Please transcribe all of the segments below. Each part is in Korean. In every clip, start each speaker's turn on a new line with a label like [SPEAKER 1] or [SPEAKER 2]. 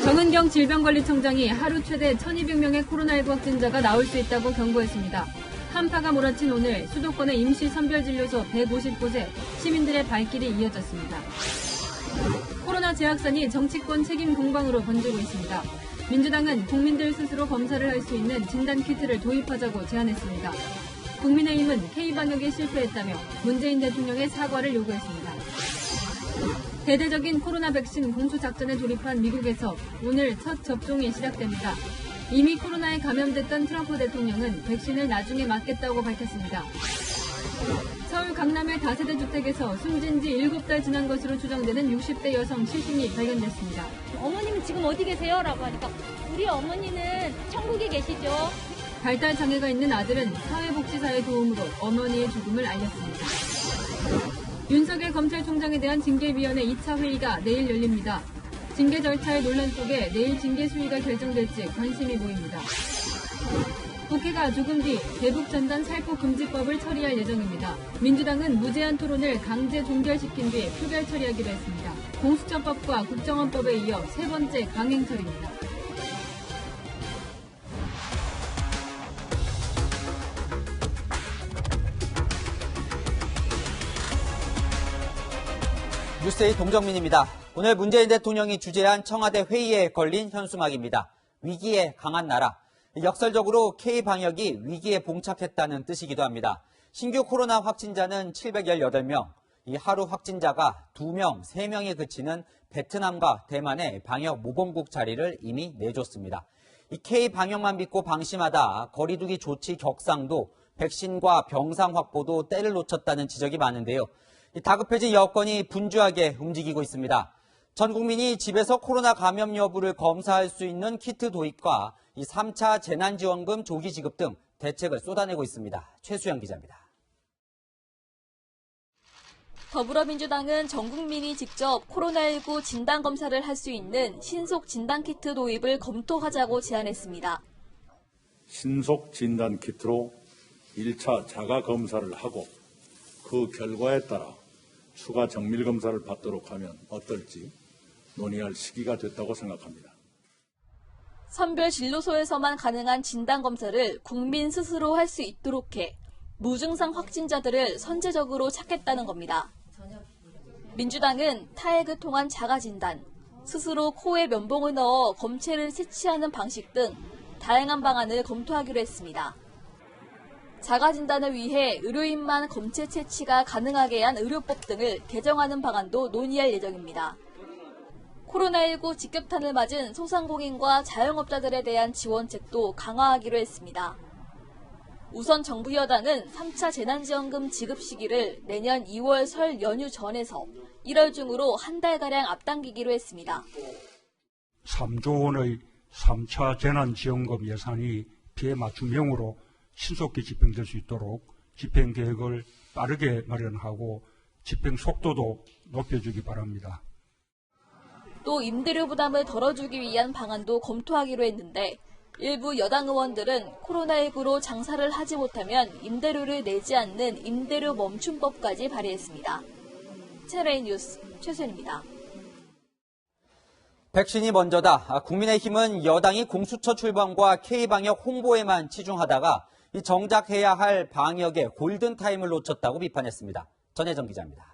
[SPEAKER 1] 정은경 질병관리청장이 하루 최대 1,200명의 코로나19 확진자가 나올 수 있다고 경고했습니다. 한파가 몰아친 오늘 수도권의 임시 선별진료소 150곳에 시민들의 발길이 이어졌습니다. 코로나 재확산이 정치권 책임 공방으로 번지고 있습니다. 민주당은 국민들 스스로 검사를 할 수 있는 진단키트를 도입하자고 제안했습니다. 국민의힘은 K방역에 실패했다며 문재인 대통령의 사과를 요구했습니다. 대대적인 코로나 백신 공수작전에 돌입한 미국에서 오늘 첫 접종이 시작됩니다. 이미 코로나에 감염됐던 트럼프 대통령은 백신을 나중에 맞겠다고 밝혔습니다. 서울 강남의 다세대 주택에서 숨진 지 7달 지난 것으로 추정되는 60대 여성 시신이 발견됐습니다.
[SPEAKER 2] 어머님은 지금 어디 계세요? 라고 하니까 우리 어머니는 천국에 계시죠.
[SPEAKER 1] 발달 장애가 있는 아들은 사회복지사의 도움으로 어머니의 죽음을 알렸습니다. 윤석열 검찰총장에 대한 징계위원회 2차 회의가 내일 열립니다. 징계 절차의 논란 속에 내일 징계 수위가 결정될지 관심이 보입니다. 국회가 조금 뒤 대북전단 살포금지법을 처리할 예정입니다. 민주당은 무제한 토론을 강제 종결시킨 뒤 표결 처리하기로 했습니다. 공수처법과 국정원법에 이어 세 번째 강행 처리입니다.
[SPEAKER 3] 뉴스데이 동정민입니다. 오늘 문재인 대통령이 주재한 청와대 회의에 걸린 현수막입니다. 위기에 강한 나라. 역설적으로 K방역이 위기에 봉착했다는 뜻이기도 합니다. 신규 코로나 확진자는 718명, 이 하루 확진자가 2명, 3명에 그치는 베트남과 대만의 방역 모범국 자리를 이미 내줬습니다. 이 K방역만 믿고 방심하다 거리두기 조치 격상도 백신과 병상 확보도 때를 놓쳤다는 지적이 많은데요. 다급해진 여건이 분주하게 움직이고 있습니다. 전 국민이 집에서 코로나 감염 여부를 검사할 수 있는 키트 도입과 이 3차 재난지원금 조기 지급 등 대책을 쏟아내고 있습니다. 최수영 기자입니다.
[SPEAKER 4] 더불어민주당은 전 국민이 직접 코로나19 진단검사를 할 수 있는 신속 진단키트 도입을 검토하자고 제안했습니다.
[SPEAKER 5] 신속 진단키트로 1차 자가검사를 하고 그 결과에 따라 추가 정밀검사를 받도록 하면 어떨지 논의할 시기가 됐다고 생각합니다.
[SPEAKER 4] 선별진료소에서만 가능한 진단검사를 국민 스스로 할 수 있도록 해 무증상 확진자들을 선제적으로 찾겠다는 겁니다. 민주당은 타액을 통한 자가진단, 스스로 코에 면봉을 넣어 검체를 채취하는 방식 등 다양한 방안을 검토하기로 했습니다. 자가진단을 위해 의료인만 검체 채취가 가능하게 한 의료법 등을 개정하는 방안도 논의할 예정입니다. 코로나19 직격탄을 맞은 소상공인과 자영업자들에 대한 지원책도 강화하기로 했습니다. 우선 정부 여당은 3차 재난지원금 지급 시기를 내년 2월 설 연휴 전에서 1월 중으로 한 달가량 앞당기기로 했습니다.
[SPEAKER 6] 3조 원의 3차 재난지원금 예산이 피해 맞춤형으로 신속히 집행될 수 있도록 집행 계획을 빠르게 마련하고 집행 속도도 높여주기 바랍니다.
[SPEAKER 4] 또 임대료 부담을 덜어주기 위한 방안도 검토하기로 했는데 일부 여당 의원들은 코로나19로 장사를 하지 못하면 임대료를 내지 않는 임대료 멈춤법까지 발의했습니다. 채널A 뉴스 최수연입니다.
[SPEAKER 3] 백신이 먼저다. 국민의힘은 여당이 공수처 출범과 K방역 홍보에만 치중하다가 이 정작 해야 할 방역의 골든타임을 놓쳤다고 비판했습니다. 전혜정 기자입니다.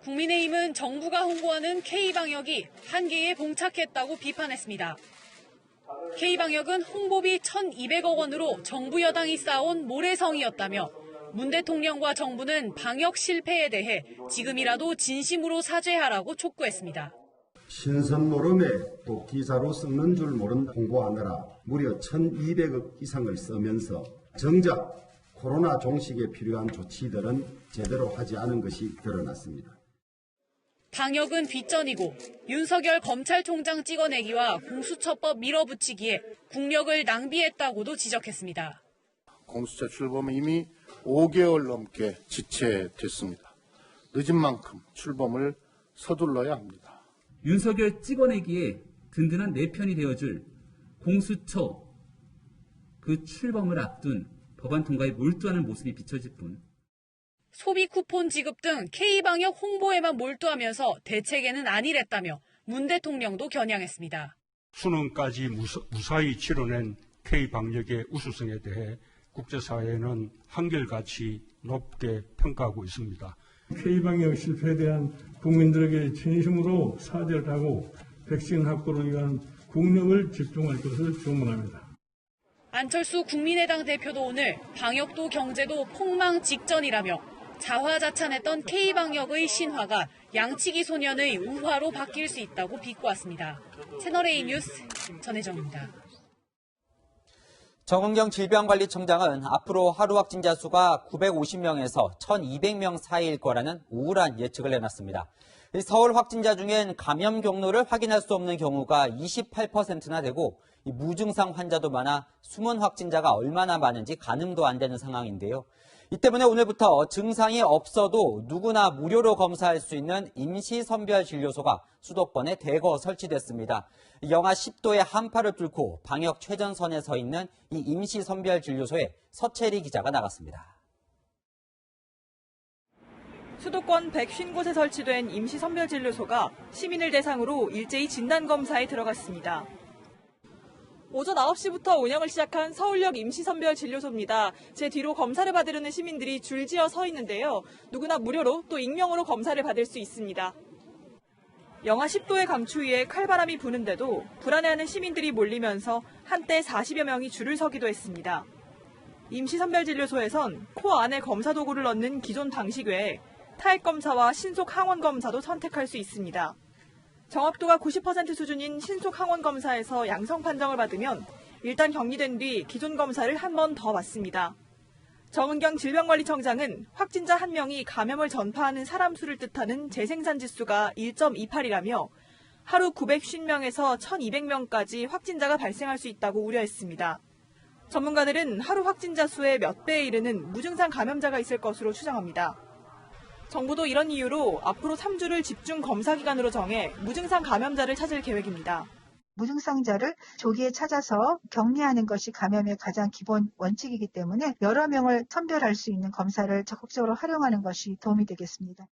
[SPEAKER 7] 국민의힘은 정부가 홍보하는 K방역이 한계에 봉착했다고 비판했습니다. K방역은 홍보비 1,200억 원으로 정부 여당이 쌓아온 모래성이었다며 문 대통령과 정부는 방역 실패에 대해 지금이라도 진심으로 사죄하라고 촉구했습니다.
[SPEAKER 8] 신선 모름에 또 기사로 썩는 줄 모른 홍보하느라 무려 1,200억 이상을 쓰면서 정작 코로나 종식에 필요한 조치들은 제대로 하지 않은 것이 드러났습니다.
[SPEAKER 7] 방역은 뒷전이고 윤석열 검찰총장 찍어내기와 공수처법 밀어붙이기에 국력을 낭비했다고도 지적했습니다.
[SPEAKER 9] 공수처 출범은 이미 5개월 넘게 지체됐습니다. 늦은 만큼 출범을 서둘러야 합니다.
[SPEAKER 10] 윤석열 찍어내기에 든든한 내편이 되어줄 공수처 그 출범을 앞둔 법안 통과에 몰두하는 모습이 비춰질 뿐.
[SPEAKER 7] 소비 쿠폰 지급 등 K방역 홍보에만 몰두하면서 대책에는 아니랬다며 문 대통령도 겨냥했습니다.
[SPEAKER 6] 수능까지 무사히 치러낸 K방역의 우수성에 대해 국제사회는 한결같이 높게 평가하고 있습니다.
[SPEAKER 11] K방역 실패에 대한 국민들에게 진심으로 사죄를 하고 백신 확보를 위한 국력을 집중할 것을 주문합니다.
[SPEAKER 7] 안철수 국민의당 대표도 오늘 방역도 경제도 폭망 직전이라며 자화자찬했던 K방역의 신화가 양치기 소년의 우화로 바뀔 수 있다고 비꼬았습니다. 채널A 뉴스 전혜정입니다.
[SPEAKER 3] 정은경 질병관리청장은 앞으로 하루 확진자 수가 950명에서 1200명 사이일 거라는 우울한 예측을 내놨습니다. 서울 확진자 중엔 감염 경로를 확인할 수 없는 경우가 28%나 되고 무증상 환자도 많아 숨은 확진자가 얼마나 많은지 가늠도 안 되는 상황인데요. 이 때문에 오늘부터 증상이 없어도 누구나 무료로 검사할 수 있는 임시선별진료소가 수도권에 대거 설치됐습니다. 영하 10도의 한파를 뚫고 방역 최전선에 서 있는 이 임시선별진료소에 서채리 기자가 나갔습니다.
[SPEAKER 12] 수도권 150곳에 설치된 임시선별진료소가 시민을 대상으로 일제히 진단검사에 들어갔습니다. 오전 9시부터 운영을 시작한 서울역 임시선별진료소입니다. 제 뒤로 검사를 받으려는 시민들이 줄지어 서 있는데요. 누구나 무료로 또 익명으로 검사를 받을 수 있습니다. 영하 10도의 강추위에 칼바람이 부는데도 불안해하는 시민들이 몰리면서 한때 40여 명이 줄을 서기도 했습니다. 임시선별진료소에선 코 안에 검사 도구를 넣는 기존 방식 외에 타액검사와 신속항원검사도 선택할 수 있습니다. 정확도가 90% 수준인 신속항원검사에서 양성 판정을 받으면 일단 격리된 뒤 기존 검사를 한 번 더 받습니다. 정은경 질병관리청장은 확진자 1명이 감염을 전파하는 사람 수를 뜻하는 재생산 지수가 1.28이라며 하루 950명에서 1200명까지 확진자가 발생할 수 있다고 우려했습니다. 전문가들은 하루 확진자 수의 몇 배에 이르는 무증상 감염자가 있을 것으로 추정합니다. 정부도 이런 이유로 앞으로 3주를 집중 검사 기간으로 정해 무증상 감염자를 찾을 계획입니다.
[SPEAKER 13] 무증상자를 조기에 찾아서 격리하는 것이 감염의 가장 기본 원칙이기 때문에 여러 명을 선별할 수 있는 검사를 적극적으로 활용하는 것이 도움이 되겠습니다.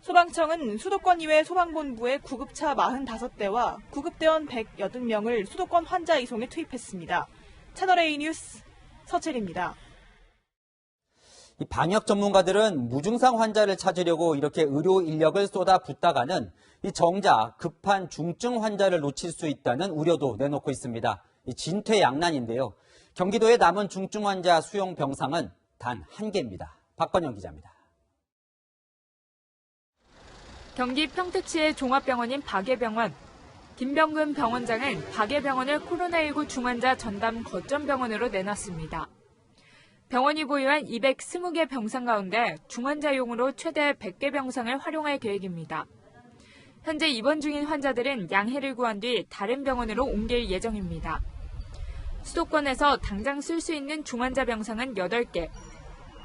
[SPEAKER 12] 소방청은 수도권 이외 소방본부의 구급차 45대와 구급대원 180명을 수도권 환자 이송에 투입했습니다. 채널A 뉴스 서채리입니다.
[SPEAKER 3] 이 방역 전문가들은 무증상 환자를 찾으려고 이렇게 의료 인력을 쏟아붓다가는 이 정작 급한 중증 환자를 놓칠 수 있다는 우려도 내놓고 있습니다. 이 진퇴양난인데요. 경기도의 남은 중증 환자 수용 병상은 단 1개입니다. 박건영 기자입니다.
[SPEAKER 14] 경기 평택시의 종합병원인 박예병원. 김병근 병원장은 박예병원을 코로나19 중환자 전담 거점병원으로 내놨습니다. 병원이 보유한 220개 병상 가운데 중환자용으로 최대 100개 병상을 활용할 계획입니다. 현재 입원 중인 환자들은 양해를 구한 뒤 다른 병원으로 옮길 예정입니다. 수도권에서 당장 쓸 수 있는 중환자 병상은 8개.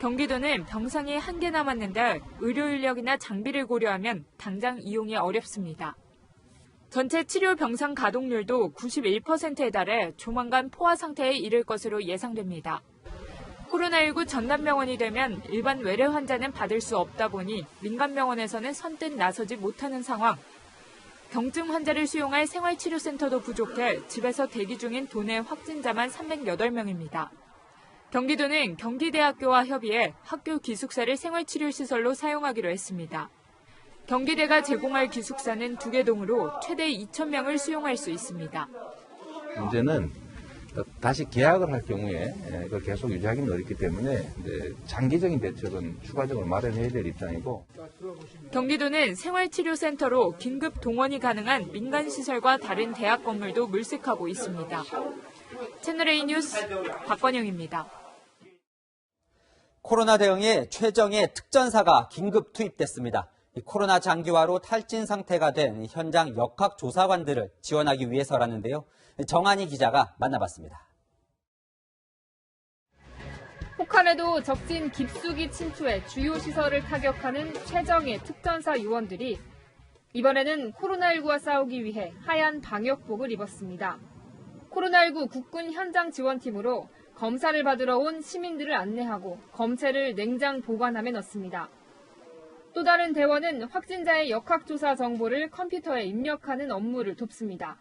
[SPEAKER 14] 경기도는 병상이 1개 남았는데 의료 인력이나 장비를 고려하면 당장 이용이 어렵습니다. 전체 치료 병상 가동률도 91%에 달해 조만간 포화 상태에 이를 것으로 예상됩니다. 코로나19 전담병원이 되면 일반 외래 환자는 받을 수 없다 보니 민간병원에서는 선뜻 나서지 못하는 상황. 경증 환자를 수용할 생활치료센터도 부족해 집에서 대기 중인 도내 확진자만 308명입니다. 경기도는 경기대학교와 협의해 학교 기숙사를 생활치료시설로 사용하기로 했습니다. 경기대가 제공할 기숙사는 2개 동으로 최대 2,000명을 수용할 수 있습니다.
[SPEAKER 15] 문제는 다시 계약을 할 경우에 그걸 계속 유지하기는 어렵기 때문에 장기적인 대책은 추가적으로 마련해야 될 입장이고.
[SPEAKER 14] 경기도는 생활치료센터로 긴급 동원이 가능한 민간시설과 다른 대학 건물도 물색하고 있습니다. 채널A 뉴스 박건영입니다.
[SPEAKER 3] 코로나 대응에 최정예 특전사가 긴급 투입됐습니다. 코로나 장기화로 탈진 상태가 된 현장 역학조사관들을 지원하기 위해서라는데요. 정한희 기자가 만나봤습니다.
[SPEAKER 16] 혹한에도 적진 깊숙이 침투해 주요 시설을 타격하는 최정예 특전사 요원들이 이번에는 코로나19와 싸우기 위해 하얀 방역복을 입었습니다. 코로나19 국군 현장 지원팀으로 검사를 받으러 온 시민들을 안내하고 검체를 냉장 보관함에 넣습니다. 또 다른 대원은 확진자의 역학조사 정보를 컴퓨터에 입력하는 업무를 돕습니다.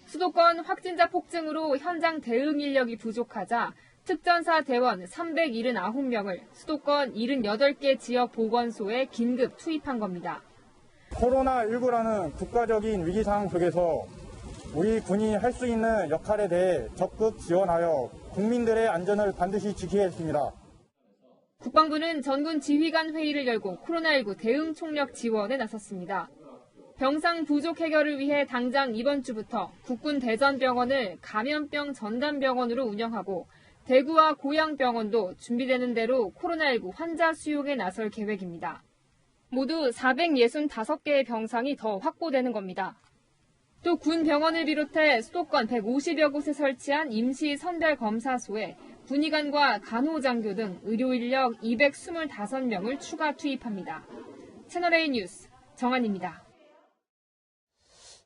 [SPEAKER 16] 수도권 확진자 폭증으로 현장 대응 인력이 부족하자 특전사 대원 379명을 수도권 78개 지역 보건소에 긴급 투입한 겁니다.
[SPEAKER 17] 코로나19라는 국가적인 위기 상황 속에서 우리 군이 할 수 있는 역할에 대해 적극 지원하여 국민들의 안전을 반드시 지키겠습니다.
[SPEAKER 16] 국방부는 전군 지휘관 회의를 열고 코로나19 대응 총력 지원에 나섰습니다. 병상 부족 해결을 위해 당장 이번 주부터 국군 대전병원을 감염병 전담병원으로 운영하고 대구와 고양병원도 준비되는 대로 코로나19 환자 수용에 나설 계획입니다. 모두 465개의 병상이 더 확보되는 겁니다. 또 군 병원을 비롯해 수도권 150여 곳에 설치한 임시 선별검사소에 군의관과 간호장교 등 의료 인력 225명을 추가 투입합니다. 채널A 뉴스 정한입니다.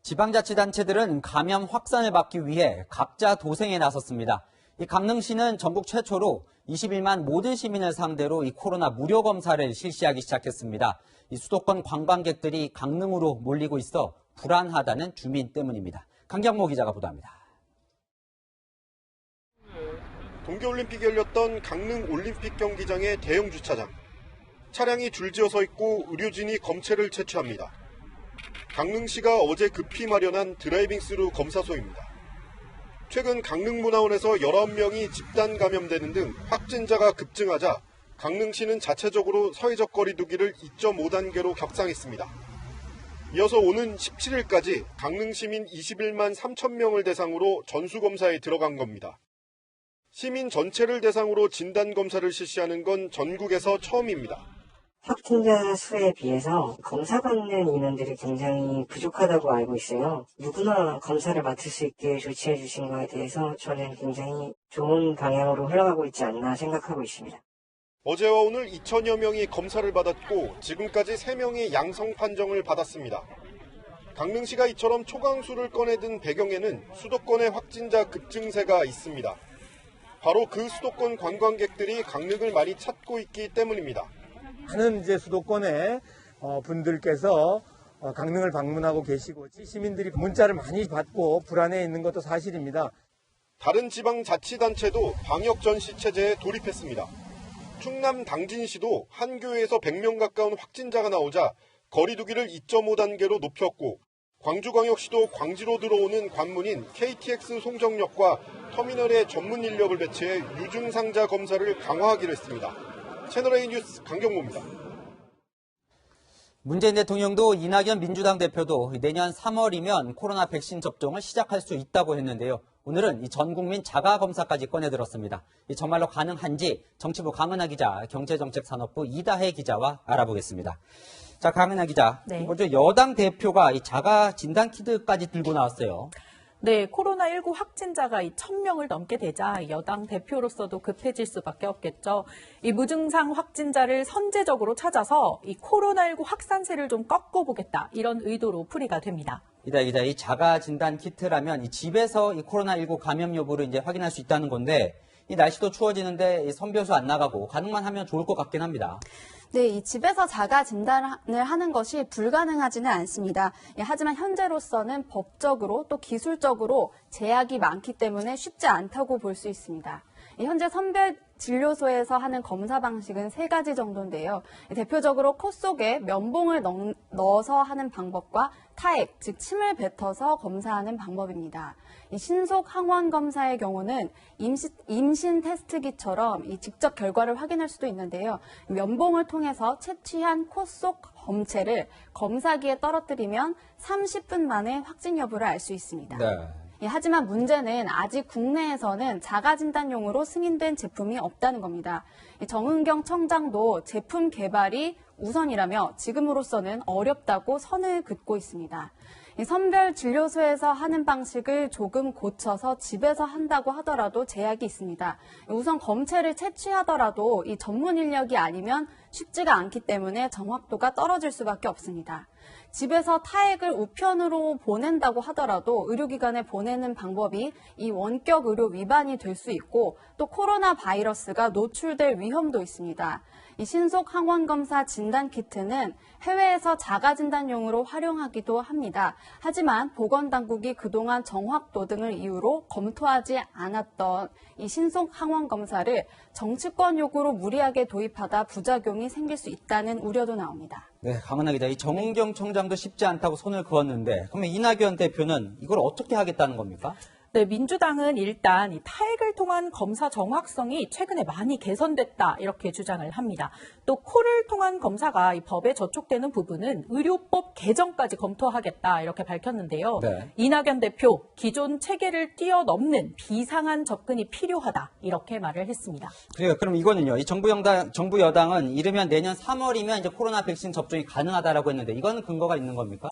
[SPEAKER 3] 지방자치단체들은 감염 확산을 막기 위해 각자 도생에 나섰습니다. 이 강릉시는 전국 최초로 21만 모든 시민을 상대로 이 코로나 무료 검사를 실시하기 시작했습니다. 이 수도권 관광객들이 강릉으로 몰리고 있어 불안하다는 주민 때문입니다. 강경모 기자가 보도합니다.
[SPEAKER 18] 동계올림픽이 열렸던 강릉 올림픽 경기장의 대형 주차장. 차량이 줄지어 서 있고 의료진이 검체를 채취합니다. 강릉시가 어제 급히 마련한 드라이빙 스루 검사소입니다. 최근 강릉문화원에서 19명이 집단 감염되는 등 확진자가 급증하자 강릉시는 자체적으로 사회적 거리 두기를 2.5단계로 격상했습니다. 이어서 오는 17일까지 강릉 시민 21만 3천 명을 대상으로 전수검사에 들어간 겁니다. 시민 전체를 대상으로 진단검사를 실시하는 건 전국에서 처음입니다.
[SPEAKER 19] 확진자 수에 비해서 검사 받는 인원들이 굉장히 부족하다고 알고 있어요. 누구나 검사를 맡을 수 있게 조치해 주신 거에 대해서 저는 굉장히 좋은 방향으로 흘러가고 있지 않나 생각하고 있습니다.
[SPEAKER 18] 어제와 오늘 2천여 명이 검사를 받았고 지금까지 3명이 양성 판정을 받았습니다. 강릉시가 이처럼 초강수를 꺼내든 배경에는 수도권의 확진자 급증세가 있습니다. 바로 그 수도권 관광객들이 강릉을 많이 찾고 있기 때문입니다.
[SPEAKER 17] 많은 이제 수도권의 분들께서 강릉을 방문하고 계시고 시민들이 문자를 많이 받고 불안해 있는 것도 사실입니다.
[SPEAKER 18] 다른 지방 자치단체도 방역 전시 체제에 돌입했습니다. 충남 당진시도 한 교회에서 100명 가까운 확진자가 나오자 거리 두기를 2.5단계로 높였고 광주광역시도 광주로 들어오는 관문인 KTX 송정역과 터미널에 전문 인력을 배치해 유증상자 검사를 강화하기로 했습니다. 채널A 뉴스 강경모입니다.
[SPEAKER 3] 문재인 대통령도 이낙연 민주당 대표도 내년 3월이면 코로나 백신 접종을 시작할 수 있다고 했는데요. 오늘은 이 전 국민 자가검사까지 꺼내들었습니다. 정말로 가능한지 정치부 강은하 기자, 경제정책산업부 이다혜 기자와 알아보겠습니다. 자, 강은하 기자.
[SPEAKER 20] 네.
[SPEAKER 3] 먼저 여당 대표가 이 자가 진단키트까지 들고 나왔어요.
[SPEAKER 20] 네, 코로나19 확진자가 1,000명을 넘게 되자 여당 대표로서도 급해질 수밖에 없겠죠. 이 무증상 확진자를 선제적으로 찾아서 이 코로나19 확산세를 좀 꺾어보겠다, 이런 의도로 풀이가 됩니다.
[SPEAKER 3] 이다혜 기자, 이 자가 진단 키트라면 이 집에서 이 코로나19 감염 여부를 이제 확인할 수 있다는 건데, 이 날씨도 추워지는데 선별소 안 나가고 가능만 하면 좋을 것 같긴 합니다.
[SPEAKER 21] 네, 이 집에서 자가 진단을 하는 것이 불가능하지는 않습니다. 하지만 현재로서는 법적으로 또 기술적으로 제약이 많기 때문에 쉽지 않다고 볼 수 있습니다. 현재 선별 진료소에서 하는 검사 방식은 3가지 정도인데요. 대표적으로 코 속에 면봉을 넣어서 하는 방법과 타액, 즉 침을 뱉어서 검사하는 방법입니다. 이 신속 항원 검사의 경우는 임신 테스트기처럼 직접 결과를 확인할 수도 있는데요. 면봉을 통해서 채취한 코 속 검체를 검사기에 떨어뜨리면 30분 만에 확진 여부를 알 수 있습니다.
[SPEAKER 3] 네.
[SPEAKER 21] 하지만 문제는 아직 국내에서는 자가진단용으로 승인된 제품이 없다는 겁니다. 정은경 청장도 제품 개발이 우선이라며 지금으로서는 어렵다고 선을 긋고 있습니다. 선별 진료소에서 하는 방식을 조금 고쳐서 집에서 한다고 하더라도 제약이 있습니다. 우선 검체를 채취하더라도 이 전문 인력이 아니면 쉽지가 않기 때문에 정확도가 떨어질 수밖에 없습니다. 집에서 타액을 우편으로 보낸다고 하더라도 의료기관에 보내는 방법이 이 원격 의료 위반이 될 수 있고 또 코로나 바이러스가 노출될 위험도 있습니다. 이 신속 항원검사 진단키트는 해외에서 자가진단용으로 활용하기도 합니다. 하지만 보건당국이 그동안 정확도 등을 이유로 검토하지 않았던 이 신속 항원검사를 정치권 요구로 무리하게 도입하다 부작용이 생길 수 있다는 우려도 나옵니다.
[SPEAKER 3] 네, 강은하 기자, 이 정은경 청장도 쉽지 않다고 손을 그었는데 그러면 이낙연 대표는 이걸 어떻게 하겠다는 겁니까?
[SPEAKER 20] 네, 민주당은 일단 이 타액을 통한 검사 정확성이 최근에 많이 개선됐다 이렇게 주장을 합니다. 또 코를 통한 검사가 이 법에 저촉되는 부분은 의료법 개정까지 검토하겠다 이렇게 밝혔는데요.
[SPEAKER 3] 네.
[SPEAKER 20] 이낙연 대표 기존 체계를 뛰어넘는 비상한 접근이 필요하다 이렇게 말을 했습니다.
[SPEAKER 3] 그래요. 그럼 이거는요. 이 정부 여당은 이르면 내년 3월이면 이제 코로나 백신 접종이 가능하다라고 했는데 이거는 근거가 있는 겁니까?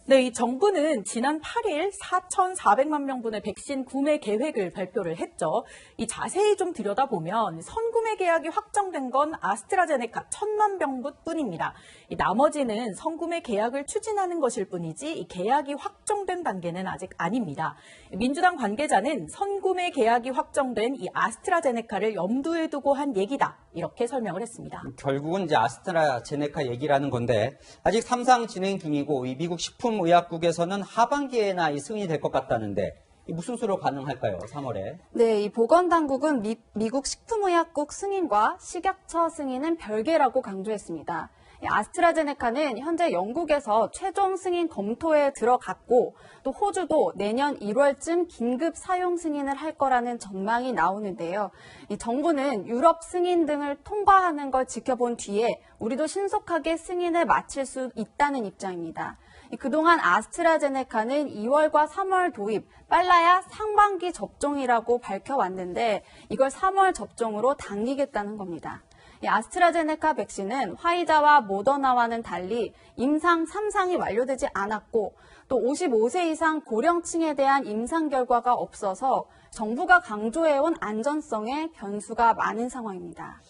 [SPEAKER 20] 네, 이 정부는 지난 8일 4,400만 명분의 백신 구매 계획을 발표를 했죠. 이 자세히 좀 들여다보면 선구매 계약이 확정된 건 아스트라제네카 1,000만 병분뿐입니다. 이 나머지는 선구매 계약을 추진하는 것일 뿐이지 이 계약이 확정된 단계는 아직 아닙니다. 민주당 관계자는 선구매 계약이 확정된 이 아스트라제네카를 염두에 두고 한 얘기다 이렇게 설명을 했습니다.
[SPEAKER 3] 결국은 이제 아스트라제네카 얘기라는 건데 아직 3상 진행 중이고 이 미국 식품의약국에서는 하반기에나 이 승인이 될 것 같다는데 이 무슨 수로 가능할까요? 3월에.
[SPEAKER 21] 네, 이 보건당국은 미국 식품의약국 승인과 식약처 승인은 별개라고 강조했습니다. 아스트라제네카는 현재 영국에서 최종 승인 검토에 들어갔고 또 호주도 내년 1월쯤 긴급 사용 승인을 할 거라는 전망이 나오는데요. 이 정부는 유럽 승인 등을 통과하는 걸 지켜본 뒤에 우리도 신속하게 승인을 마칠 수 있다는 입장입니다. 그동안 아스트라제네카는 2월과 3월 도입, 빨라야 상반기 접종이라고 밝혀왔는데 이걸 3월 접종으로 당기겠다는 겁니다. 아스트라제네카 백신은 화이자와 모더나와는 달리 임상 3상이 완료되지 않았고 또 55세 이상 고령층에 대한 임상 결과가 없어서 정부가 강조해온 안전성에 변수가 많은 상황입니다.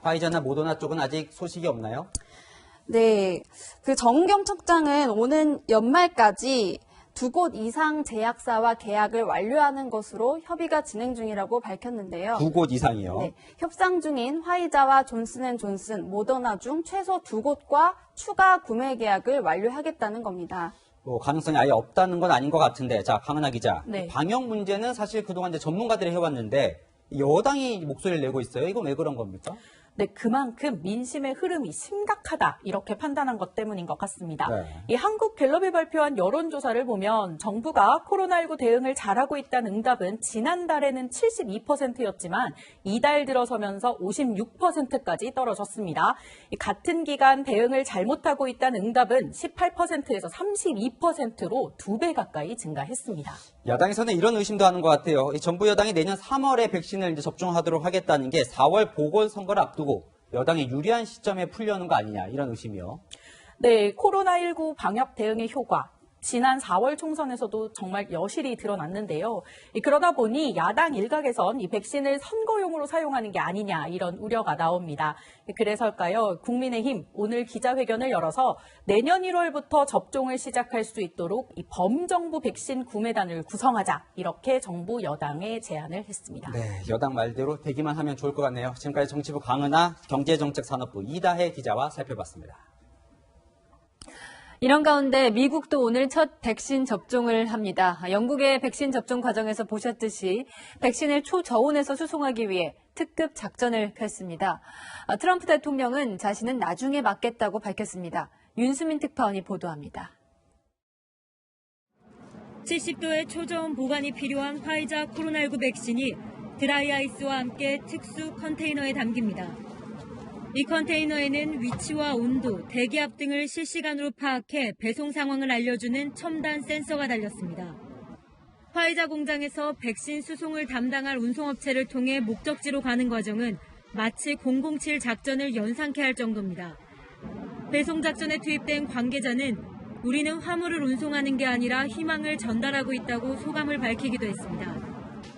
[SPEAKER 3] 화이자나 모더나 쪽은 아직 소식이 없나요?
[SPEAKER 21] 네, 그 정은경 청장은 오는 연말까지 2곳 이상 제약사와 계약을 완료하는 것으로 협의가 진행 중이라고 밝혔는데요.
[SPEAKER 3] 2곳 이상이요?
[SPEAKER 21] 네, 협상 중인 화이자와 존슨앤존슨, 모더나 중 최소 2곳과 추가 구매 계약을 완료하겠다는 겁니다.
[SPEAKER 3] 뭐 가능성이 아예 없다는 건 아닌 것 같은데, 자, 강은하 기자.
[SPEAKER 21] 네.
[SPEAKER 3] 방역 문제는 사실 그동안 이제 전문가들이 해왔는데 여당이 목소리를 내고 있어요. 이건 왜 그런 겁니까?
[SPEAKER 20] 네, 그만큼 민심의 흐름이 심각하다 이렇게 판단한 것 때문인 것 같습니다.
[SPEAKER 3] 네.
[SPEAKER 20] 이 한국갤럽이 발표한 여론조사를 보면 정부가 코로나19 대응을 잘하고 있다는 응답은 지난달에는 72%였지만 이달 들어서면서 56%까지 떨어졌습니다. 같은 기간 대응을 잘못하고 있다는 응답은 18%에서 32%로 2배 가까이 증가했습니다.
[SPEAKER 3] 야당에서는 이런 의심도 하는 것 같아요. 이 정부 여당이 내년 3월에 백신을 이제 접종하도록 하겠다는 게 4월 보궐선거를 앞두고 여당이 유리한 시점에 풀려는 거 아니냐 이런 의심이요.
[SPEAKER 20] 네, 코로나19 방역 대응의 효과. 지난 4월 총선에서도 정말 여실히 드러났는데요. 그러다 보니 야당 일각에선 이 백신을 선거용으로 사용하는 게 아니냐 이런 우려가 나옵니다. 그래서일까요? 국민의힘 오늘 기자회견을 열어서 내년 1월부터 접종을 시작할 수 있도록 이 범정부 백신 구매단을 구성하자 이렇게 정부 여당에 제안을 했습니다.
[SPEAKER 3] 네, 여당 말대로 되기만 하면 좋을 것 같네요. 지금까지 정치부 강은하, 경제정책산업부 이다혜 기자와 살펴봤습니다.
[SPEAKER 1] 이런 가운데 미국도 오늘 첫 백신 접종을 합니다. 영국의 백신 접종 과정에서 보셨듯이 백신을 초저온에서 수송하기 위해 특급 작전을 펼습니다. 트럼프 대통령은 자신은 나중에 맞겠다고 밝혔습니다. 윤수민 특파원이 보도합니다. 70도의 초저온 보관이 필요한 화이자 코로나19 백신이 드라이 아이스와 함께 특수 컨테이너에 담깁니다. 이 컨테이너에는 위치와 온도, 대기압 등을 실시간으로 파악해 배송 상황을 알려주는 첨단 센서가 달렸습니다. 화이자 공장에서 백신 수송을 담당할 운송업체를 통해 목적지로 가는 과정은 마치 007 작전을 연상케 할 정도입니다. 배송 작전에 투입된 관계자는 우리는 화물을 운송하는 게 아니라 희망을 전달하고 있다고 소감을 밝히기도 했습니다.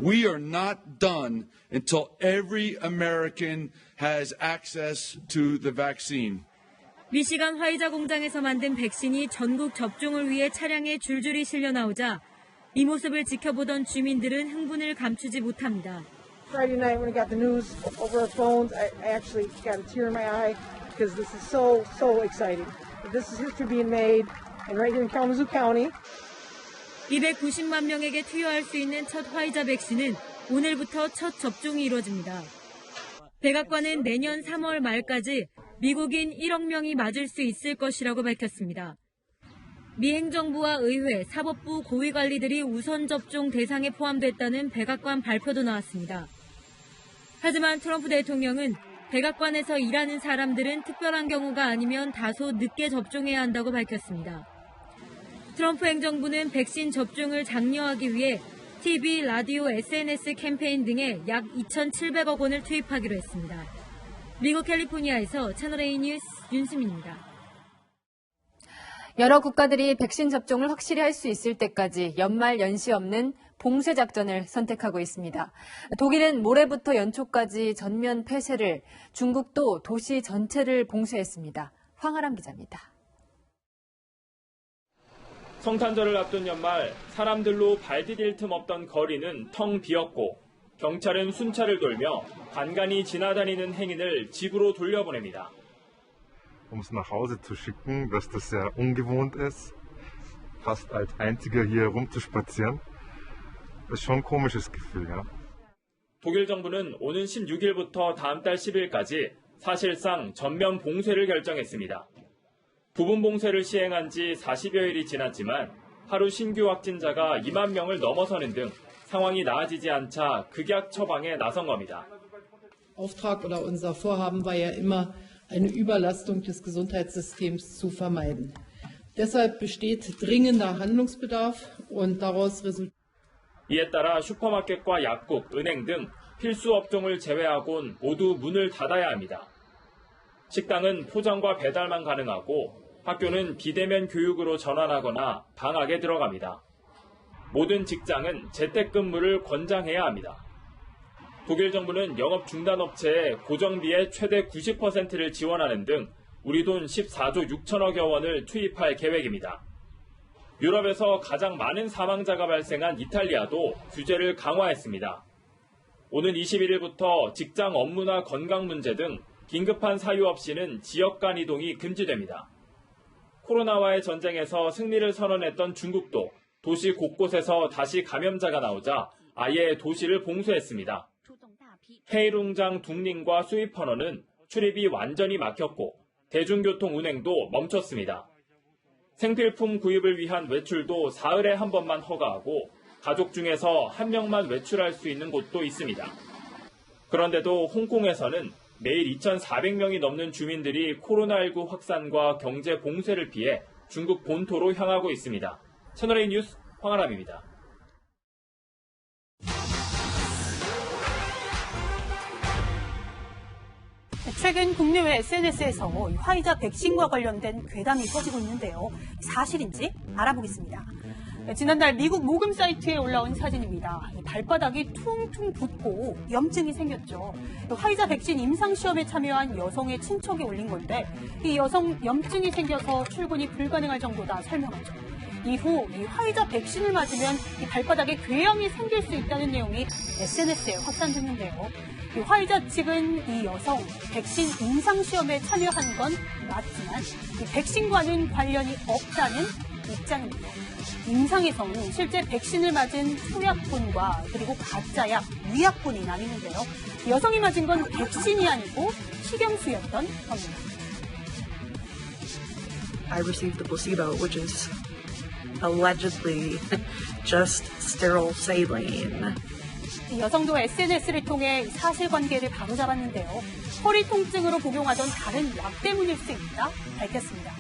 [SPEAKER 2] We are not done until every American has access to the vaccine.
[SPEAKER 1] 미시간 화이자 공장에서 만든 백신이 전국 접종을 위해 차량에 줄줄이 실려 나오자 이 모습을 지켜보던 주민들은 흥분을 감추지 못합니다.
[SPEAKER 5] Friday night when I got the news over our phones, I actually got a tear in my eye because this is so exciting. This is history being made, and right here in Kalamazoo County.
[SPEAKER 1] 290만 명에게 투여할 수 있는 첫 화이자 백신은 오늘부터 첫 접종이 이루어집니다. 백악관은 내년 3월 말까지 미국인 1억 명이 맞을 수 있을 것이라고 밝혔습니다. 미 행정부와 의회, 사법부 고위관리들이 우선 접종 대상에 포함됐다는 백악관 발표도 나왔습니다. 하지만 트럼프 대통령은 백악관에서 일하는 사람들은 특별한 경우가 아니면 다소 늦게 접종해야 한다고 밝혔습니다. 트럼프 행정부는 백신 접종을 장려하기 위해 TV, 라디오, SNS 캠페인 등에 약 2,700억 원을 투입하기로 했습니다. 미국 캘리포니아에서 채널A 뉴스 윤수민입니다.
[SPEAKER 16] 여러 국가들이 백신 접종을 확실히 할 수 있을 때까지 연말 연시 없는 봉쇄 작전을 선택하고 있습니다. 독일은 모레부터 연초까지 전면 폐쇄를, 중국도 도시 전체를 봉쇄했습니다. 황아람 기자입니다.
[SPEAKER 22] 성탄절을 앞둔 연말, 사람들로 발 디딜 틈 없던 거리는 텅 비었고 경찰은 순찰을 돌며 간간히 지나다니는 행인을 집으로 돌려보냅니다.
[SPEAKER 23] es nach Hause zu schicken, dass das sehr ungewohnt ist, fast als Einziger hier rumzuspazieren. Das ist schon ein komisches Gefühl, ja.
[SPEAKER 22] 독일 정부는 오는 16일부터 다음 달 10일까지 사실상 전면 봉쇄를 결정했습니다. 부분 봉쇄를 시행한 지 40여일이 지났지만 하루 신규 확진자가 2만 명을 넘어서는 등 상황이 나아지지 않자 극약 처방에 나선 겁니다.
[SPEAKER 24] Auftrag oder unser Vorhaben war ja immer, eine Überlastung des Gesundheitssystems zu vermeiden. Deshalb besteht dringender Handlungsbedarf und daraus resultiert.
[SPEAKER 22] 이에 따라 슈퍼마켓과 약국, 은행 등 필수 업종을 제외하곤 모두 문을 닫아야 합니다. 식당은 포장과 배달만 가능하고 학교는 비대면 교육으로 전환하거나 방학에 들어갑니다. 모든 직장은 재택근무를 권장해야 합니다. 독일 정부는 영업 중단 업체에 고정비의 최대 90%를 지원하는 등 우리 돈 14조 6천억여 원을 투입할 계획입니다. 유럽에서 가장 많은 사망자가 발생한 이탈리아도 규제를 강화했습니다. 오는 21일부터 직장 업무나 건강 문제 등 긴급한 사유 없이는 지역 간 이동이 금지됩니다. 코로나와의 전쟁에서 승리를 선언했던 중국도 도시 곳곳에서 다시 감염자가 나오자 아예 도시를 봉쇄했습니다. 헤이룽장 둥링과 수이퍼너는 출입이 완전히 막혔고 대중교통 운행도 멈췄습니다. 생필품 구입을 위한 외출도 사흘에 한 번만 허가하고 가족 중에서 한 명만 외출할 수 있는 곳도 있습니다. 그런데도 홍콩에서는 매일 2,400명이 넘는 주민들이 코로나19 확산과 경제 봉쇄를 피해 중국 본토로 향하고 있습니다. 채널A 뉴스 황아람입니다.
[SPEAKER 25] 최근 국내외 SNS에서 화이자 백신과 관련된 괴담이 퍼지고 있는데요. 사실인지 알아보겠습니다. 지난달 미국 모금 사이트에 올라온 사진입니다. 발바닥이 퉁퉁 붓고 염증이 생겼죠. 화이자 백신 임상시험에 참여한 여성의 친척이 올린 건데 이 여성 염증이 생겨서 출근이 불가능할 정도다 설명하죠. 이후 이 화이자 백신을 맞으면 이 발바닥에 궤양이 생길 수 있다는 내용이 SNS에 확산됐는데요. 이 화이자 측은 이 여성 백신 임상시험에 참여한 건 맞지만 이 백신과는 관련이 없다는 입장입니다. 임상에서는 실제 백신을 맞은 초약군과 그리고 가짜약, 위약군이 나뉘는데요. 여성이 맞은 건 백신이 아니고 식용수였던 겁니다.
[SPEAKER 26] I received the placebo, which is allegedly just sterile saline.
[SPEAKER 25] 여성도 SNS를 통해 사실관계를 바로잡았는데요. 허리 통증으로 복용하던 다른 약 때문일 수 있다 밝혔습니다.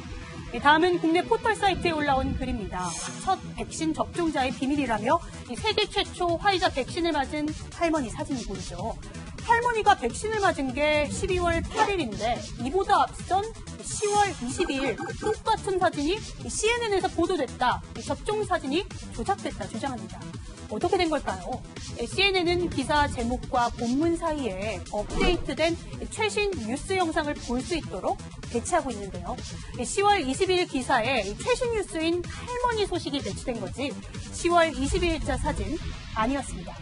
[SPEAKER 25] 다음은 국내 포털 사이트에 올라온 글입니다. 첫 백신 접종자의 비밀이라며 세계 최초 화이자 백신을 맞은 할머니 사진이 보이죠. 할머니가 백신을 맞은 게 12월 8일인데 이보다 앞선 10월 22일 똑같은 사진이 CNN에서 보도됐다. 접종 사진이 조작됐다 주장합니다. 어떻게 된 걸까요? CNN은 기사 제목과 본문 사이에 업데이트된 최신 뉴스 영상을 볼 수 있도록 배치하고 있는데요. 10월 22일 기사에 최신 뉴스인 할머니 소식이 배치된 거지 10월 22일자 사진 아니었습니다.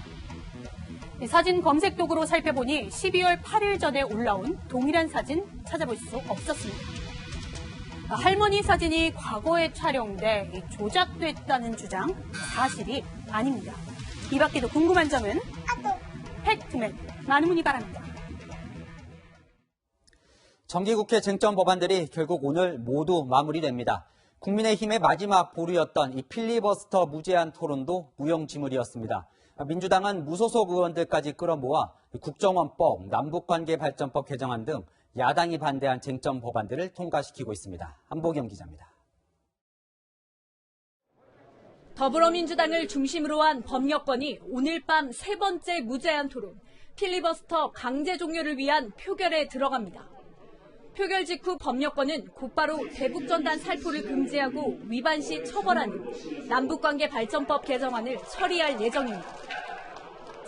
[SPEAKER 25] 사진 검색 도구로 살펴보니 12월 8일 전에 올라온 동일한 사진 찾아볼 수 없었습니다. 할머니 사진이 과거에 촬영돼 조작됐다는 주장 사실이 아닙니다. 이 밖에도 궁금한 점은 팩트맨 많은 문의 바랍니다.
[SPEAKER 3] 정기국회 쟁점 법안들이 결국 오늘 모두 마무리됩니다. 국민의힘의 마지막 보루였던 이 필리버스터 무제한 토론도 무용지물이었습니다. 민주당은 무소속 의원들까지 끌어모아 국정원법, 남북관계발전법 개정안 등 야당이 반대한 쟁점 법안들을 통과시키고 있습니다. 한보경 기자입니다.
[SPEAKER 4] 더불어민주당을 중심으로 한 법여권이 오늘 밤 세 번째 무제한 토론, 필리버스터 강제 종료를 위한 표결에 들어갑니다. 표결 직후 법여권은 곧바로 대북전단 살포를 금지하고 위반 시 처벌하는 남북관계발전법 개정안을 처리할 예정입니다.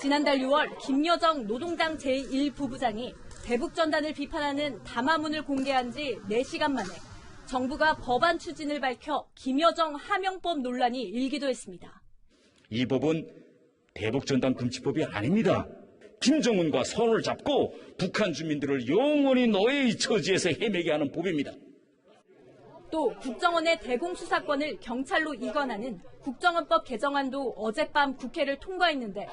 [SPEAKER 4] 지난달 6월 김여정 노동당 제1부부장이 대북전단을 비판하는 담화문을 공개한 지 4시간 만에 정부가 법안 추진을 밝혀 김여정 하명법 논란이 일기도 했습니다.
[SPEAKER 6] 이 법은 대북전단 금지법이 아닙니다. 김정은과 손을 잡고 북한 주민들을 영원히 노예의 처지에서 헤매게 하는 법입니다.
[SPEAKER 4] 또 국정원의 대공수사권을 경찰로 이관하는 국정원법 개정안도 어젯밤 국회를 통과했는데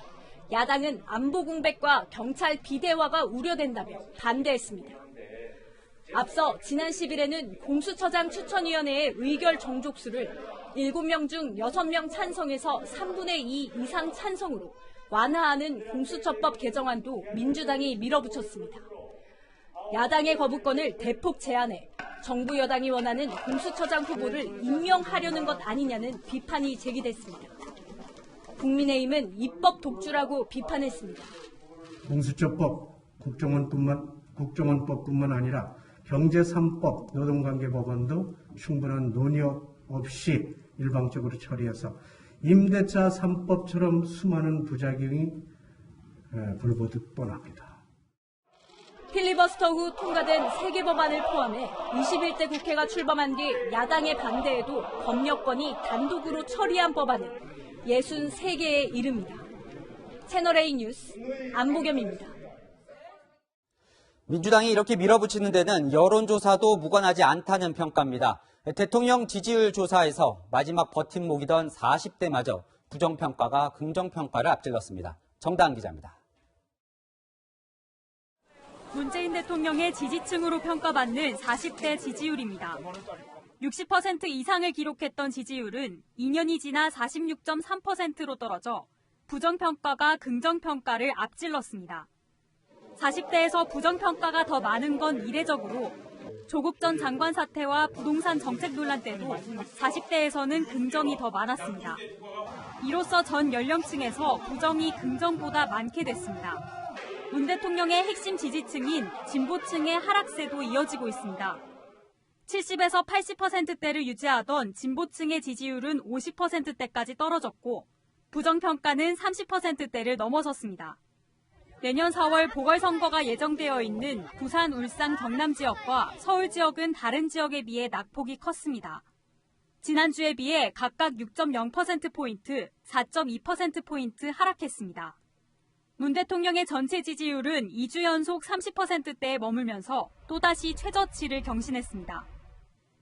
[SPEAKER 4] 야당은 안보 공백과 경찰 비대화가 우려된다며 반대했습니다. 앞서 지난 10일에는 공수처장 추천위원회의 의결 정족수를 7명 중 6명 찬성에서 3분의 2 이상 찬성으로 완화하는 공수처법 개정안도 민주당이 밀어붙였습니다. 야당의 거부권을 대폭 제한해 정부 여당이 원하는 공수처장 후보를 임명하려는 것 아니냐는 비판이 제기됐습니다. 국민의힘은 입법 독주라고 비판했습니다.
[SPEAKER 8] 공수처법, 국정원법뿐만 아니라 경제 3법, 노동관계법원도 충분한 논의 없이 일방적으로 처리해서 임대차 3법처럼 수많은 부작용이 불보듯 뻔합니다.
[SPEAKER 4] 필리버스터 후 통과된 3개 법안을 포함해 21대 국회가 출범한 뒤 야당의 반대에도 법여권이 단독으로 처리한 법안은 63개에 이릅니다. 채널A 뉴스 안보겸입니다.
[SPEAKER 3] 민주당이 이렇게 밀어붙이는 데는 여론조사도 무관하지 않다는 평가입니다. 대통령 지지율 조사에서 마지막 버팀목이던 40대마저 부정평가가 긍정평가를 앞질렀습니다. 정다은 기자입니다.
[SPEAKER 9] 문재인 대통령의 지지층으로 평가받는 40대 지지율입니다. 60% 이상을 기록했던 지지율은 2년이 지나 46.3%로 떨어져 부정평가가 긍정평가를 앞질렀습니다. 40대에서 부정평가가 더 많은 건 이례적으로 조국 전 장관 사태와 부동산 정책 논란 때도 40대에서는 긍정이 더 많았습니다. 이로써 전 연령층에서 부정이 긍정보다 많게 됐습니다. 문 대통령의 핵심 지지층인 진보층의 하락세도 이어지고 있습니다. 70에서 80%대를 유지하던 진보층의 지지율은 50%대까지 떨어졌고 부정평가는 30%대를 넘어섰습니다. 내년 4월 보궐선거가 예정되어 있는 부산, 울산, 경남 지역과 서울 지역은 다른 지역에 비해 낙폭이 컸습니다. 지난주에 비해 각각 6.0%포인트, 4.2%포인트 하락했습니다. 문 대통령의 전체 지지율은 2주 연속 30%대에 머물면서 또다시 최저치를 경신했습니다.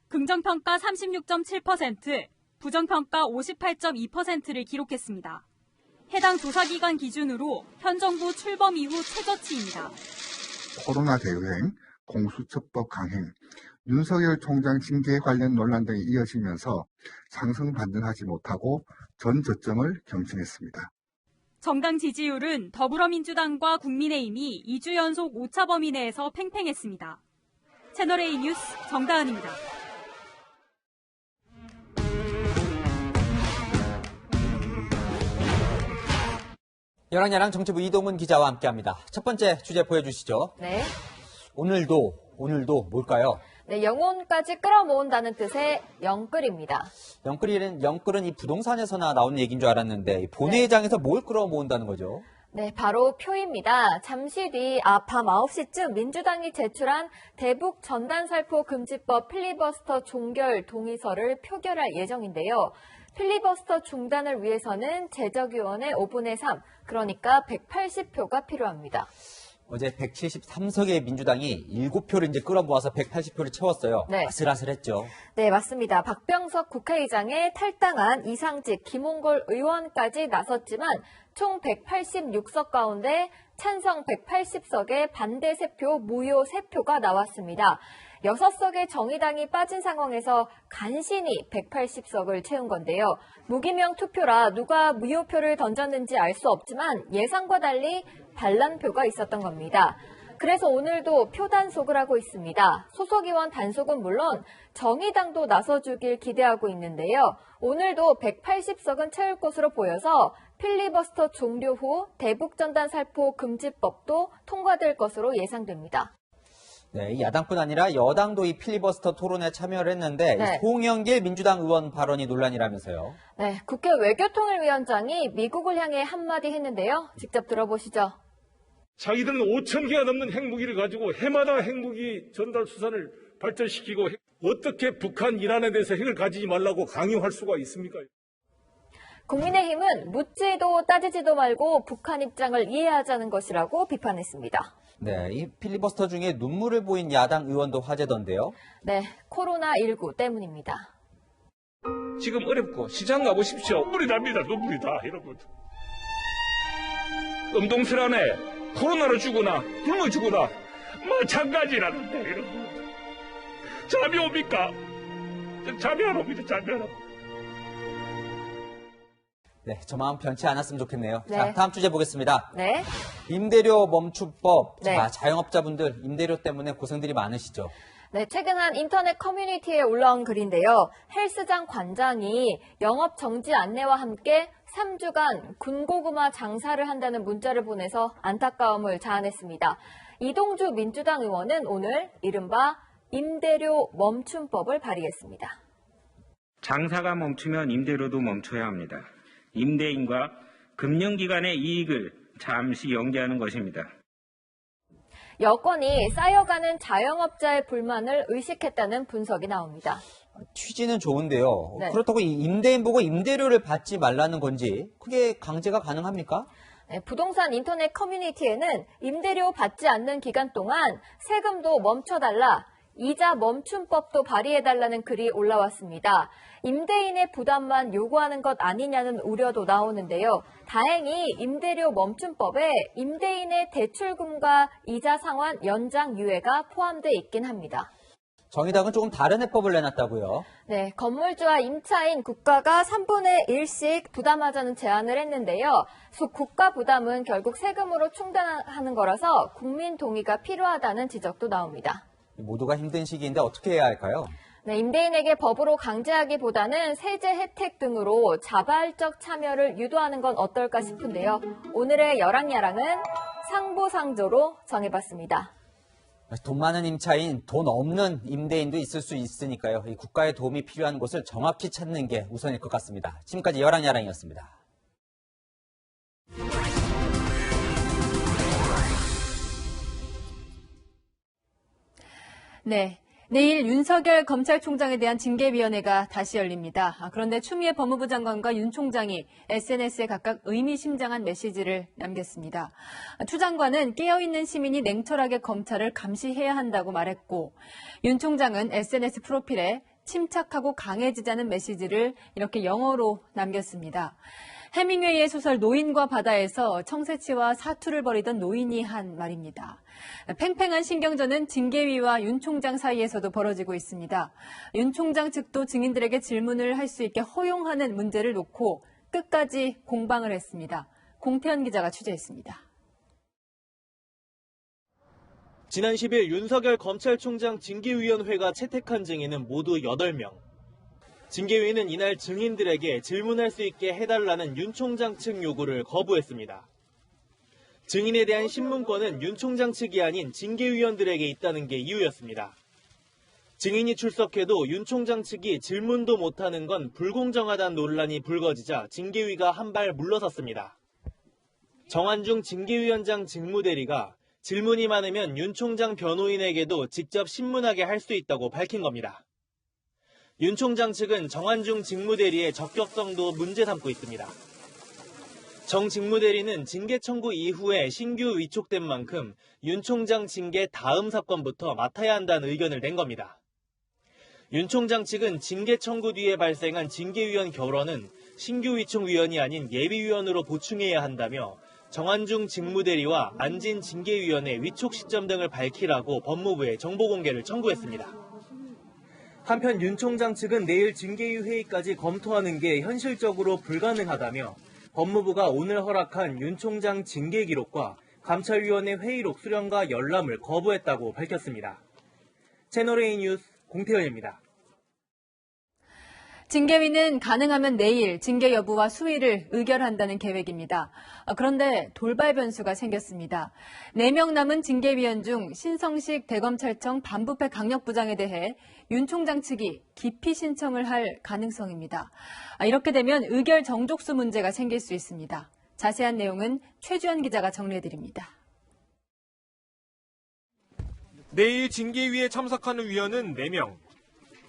[SPEAKER 9] 긍정평가 36.7%, 부정평가 58.2%를 기록했습니다. 해당 조사기관 기준으로 현 정부 출범 이후 최저치입니다.
[SPEAKER 10] 코로나 대유행, 공수처법 강행, 윤석열 총장 징계 관련 논란 등이 이어지면서 상승 반등하지 못하고 전 저점을 경신했습니다.
[SPEAKER 9] 정당 지지율은 더불어민주당과 국민의힘이 2주 연속 오차 범위 내에서 팽팽했습니다. 채널A 뉴스 정다은입니다.
[SPEAKER 3] 열왕야랑 정치부 이동훈 기자와 함께합니다. 첫 번째 주제 보여주시죠.
[SPEAKER 11] 네.
[SPEAKER 3] 오늘도 뭘까요?
[SPEAKER 11] 네, 영혼까지 끌어모은다는 뜻의 영끌입니다.
[SPEAKER 3] 영끌은 이 부동산에서나 나오는 얘기인 줄 알았는데 본회의장에서 뭘 끌어모은다는 거죠?
[SPEAKER 11] 네, 바로 표입니다. 잠시 뒤 밤 9시쯤 민주당이 제출한 대북 전단살포 금지법 필리버스터 종결 동의서를 표결할 예정인데요. 필리버스터 중단을 위해서는 제적의원의 5분의 3, 그러니까 180표가 필요합니다.
[SPEAKER 3] 어제 173석의 민주당이 7표를 이제 끌어모아서 180표를 채웠어요.
[SPEAKER 11] 네.
[SPEAKER 3] 아슬아슬했죠.
[SPEAKER 11] 네, 맞습니다. 박병석 국회의장에 탈당한 이상직, 김홍걸 의원까지 나섰지만 총 186석 가운데 찬성 180석에 반대 3표, 무효 3표가 나왔습니다. 6석의 정의당이 빠진 상황에서 간신히 180석을 채운 건데요. 무기명 투표라 누가 무효표를 던졌는지 알 수 없지만 예상과 달리 반란표가 있었던 겁니다. 그래서 오늘도 표 단속을 하고 있습니다. 소속 의원 단속은 물론 정의당도 나서주길 기대하고 있는데요. 오늘도 180석은 채울 것으로 보여서 필리버스터 종료 후 대북전단 살포 금지법도 통과될 것으로 예상됩니다.
[SPEAKER 3] 네, 야당뿐 아니라 여당도 이 필리버스터 토론에 참여를 했는데
[SPEAKER 11] 네.
[SPEAKER 3] 송영길 민주당 의원 발언이 논란이라면서요.
[SPEAKER 11] 네, 국회 외교통일위원장이 미국을 향해 한마디 했는데요. 직접 들어보시죠.
[SPEAKER 7] 자기들은 5,000개가 넘는 핵무기를 가지고 해마다 핵무기 전달 수단을 발전시키고 어떻게 북한, 이란에 대해서 핵을 가지지 말라고 강요할 수가 있습니까?
[SPEAKER 11] 국민의힘은 묻지도 따지지도 말고 북한 입장을 이해하자는 것이라고 비판했습니다.
[SPEAKER 3] 네, 이 필리버스터 중에 눈물을 보인 야당 의원도 화제던데요.
[SPEAKER 11] 네, 코로나19 때문입니다.
[SPEAKER 7] 지금 어렵고 시장 가보십시오. 눈물이 납니다. 눈물이 다 여러분. 음동설 안에 코로나로 죽거나 굶어 죽거나 마찬가지라는데 여러분. 잠이 옵니까? 잠이 안 옵니다. 잠이 안 옵니다.
[SPEAKER 3] 네, 저 마음 변치 않았으면 좋겠네요.
[SPEAKER 11] 네.
[SPEAKER 3] 자, 다음 주제 보겠습니다.
[SPEAKER 11] 네.
[SPEAKER 3] 임대료 멈춤법.
[SPEAKER 11] 네.
[SPEAKER 3] 자, 자영업자분들 임대료 때문에 고생들이 많으시죠.
[SPEAKER 11] 네, 최근 한 인터넷 커뮤니티에 올라온 글인데요. 헬스장 관장이 영업 정지 안내와 함께 3주간 군고구마 장사를 한다는 문자를 보내서 안타까움을 자아냈습니다. 이동주 민주당 의원은 오늘 이른바 임대료 멈춤법을 발의했습니다.
[SPEAKER 12] 장사가 멈추면 임대료도 멈춰야 합니다. 임대인과 금융기관의 이익을 잠시 연기하는 것입니다.
[SPEAKER 11] 여건이 쌓여가는 자영업자의 불만을 의식했다는 분석이 나옵니다.
[SPEAKER 3] 취지는 좋은데요.
[SPEAKER 11] 네.
[SPEAKER 3] 그렇다고 이 임대인 보고 임대료를 받지 말라는 건지 그게 강제가 가능합니까?
[SPEAKER 11] 네, 부동산 인터넷 커뮤니티에는 임대료 받지 않는 기간 동안 세금도 멈춰달라, 이자 멈춤법도 발의해달라는 글이 올라왔습니다. 임대인의 부담만 요구하는 것 아니냐는 우려도 나오는데요. 다행히 임대료 멈춤법에 임대인의 대출금과 이자 상환 연장 유예가 포함되어 있긴 합니다.
[SPEAKER 3] 정의당은 조금 다른 해법을 내놨다고요.
[SPEAKER 11] 네, 건물주와 임차인 국가가 3분의 1씩 부담하자는 제안을 했는데요. 국가 부담은 결국 세금으로 충당하는 거라서 국민 동의가 필요하다는 지적도 나옵니다.
[SPEAKER 3] 모두가 힘든 시기인데 어떻게 해야 할까요?
[SPEAKER 11] 네, 임대인에게 법으로 강제하기보다는 세제 혜택 등으로 자발적 참여를 유도하는 건 어떨까 싶은데요. 오늘의 여랑야랑은 상부상조로 정해봤습니다.
[SPEAKER 3] 돈 많은 임차인, 돈 없는 임대인도 있을 수 있으니까요. 이 국가의 도움이 필요한 곳을 정확히 찾는 게 우선일 것 같습니다. 지금까지 여랑야랑이었습니다.
[SPEAKER 1] 네. 내일 윤석열 검찰총장에 대한 징계위원회가 다시 열립니다. 그런데 추미애 법무부 장관과 윤 총장이 SNS에 각각 의미심장한 메시지를 남겼습니다. 추 장관은 깨어있는 시민이 냉철하게 검찰을 감시해야 한다고 말했고, 윤 총장은 SNS 프로필에 침착하고 강해지자는 메시지를 이렇게 영어로 남겼습니다. 해밍웨이의 소설 노인과 바다에서 청새치와 사투를 벌이던 노인이 한 말입니다. 팽팽한 신경전은 징계위와 윤 총장 사이에서도 벌어지고 있습니다. 윤 총장 측도 증인들에게 질문을 할 수 있게 허용하는 문제를 놓고 끝까지 공방을 했습니다. 공태현 기자가 취재했습니다.
[SPEAKER 13] 지난 10일 윤석열 검찰총장 징계위원회가 채택한 증인은 모두 8명. 징계위는 이날 증인들에게 질문할 수 있게 해달라는 윤 총장 측 요구를 거부했습니다. 증인에 대한 신문권은 윤 총장 측이 아닌 징계위원들에게 있다는 게 이유였습니다. 증인이 출석해도 윤 총장 측이 질문도 못하는 건 불공정하다는 논란이 불거지자 징계위가 한 발 물러섰습니다. 정한중 징계위원장 직무대리가 질문이 많으면 윤 총장 변호인에게도 직접 신문하게 할 수 있다고 밝힌 겁니다. 윤 총장 측은 정한중 직무대리의 적격성도 문제 삼고 있습니다. 정 직무대리는 징계 청구 이후에 신규 위촉된 만큼 윤 총장 징계 다음 사건부터 맡아야 한다는 의견을 낸 겁니다. 윤 총장 측은 징계 청구 뒤에 발생한 징계위원 결원은 신규 위촉위원이 아닌 예비위원으로 보충해야 한다며 정한중 직무대리와 안진 징계위원의 위촉 시점 등을 밝히라고 법무부에 정보 공개를 청구했습니다. 한편 윤 총장 측은 내일 징계위 회의까지 검토하는 게 현실적으로 불가능하다며 법무부가 오늘 허락한 윤 총장 징계 기록과 감찰위원회 회의록 수령과 열람을 거부했다고 밝혔습니다. 채널A 뉴스 공태현입니다.
[SPEAKER 1] 징계위는 가능하면 내일 징계 여부와 수위를 의결한다는 계획입니다. 그런데 돌발 변수가 생겼습니다. 4명 남은 징계위원 중 신성식 대검찰청 반부패 강력부장에 대해 윤 총장 측이 기피 신청을 할 가능성입니다. 이렇게 되면 의결 정족수 문제가 생길 수 있습니다. 자세한 내용은 최주현 기자가 정리해드립니다.
[SPEAKER 14] 내일 징계위에 참석하는 위원은 4명.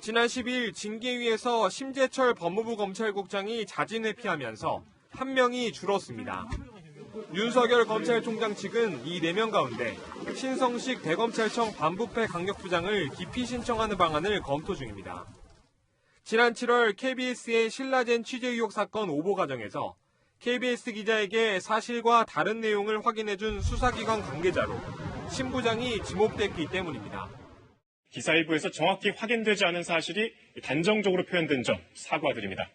[SPEAKER 14] 지난 10일 징계위에서 심재철 법무부 검찰국장이 자진 회피하면서 1명이 줄었습니다. 윤석열 검찰총장 측은 이 4명 가운데 신성식 대검찰청 반부패 강력부장을 기피 신청하는 방안을 검토 중입니다. 지난 7월 KBS의 신라젠 취재 의혹 사건 오보 과정에서 KBS 기자에게 사실과 다른 내용을 확인해준 수사기관 관계자로 신 부장이 지목됐기 때문입니다.
[SPEAKER 15] 기사 일부에서 정확히 확인되지 않은 사실이 단정적으로 표현된 점 사과드립니다.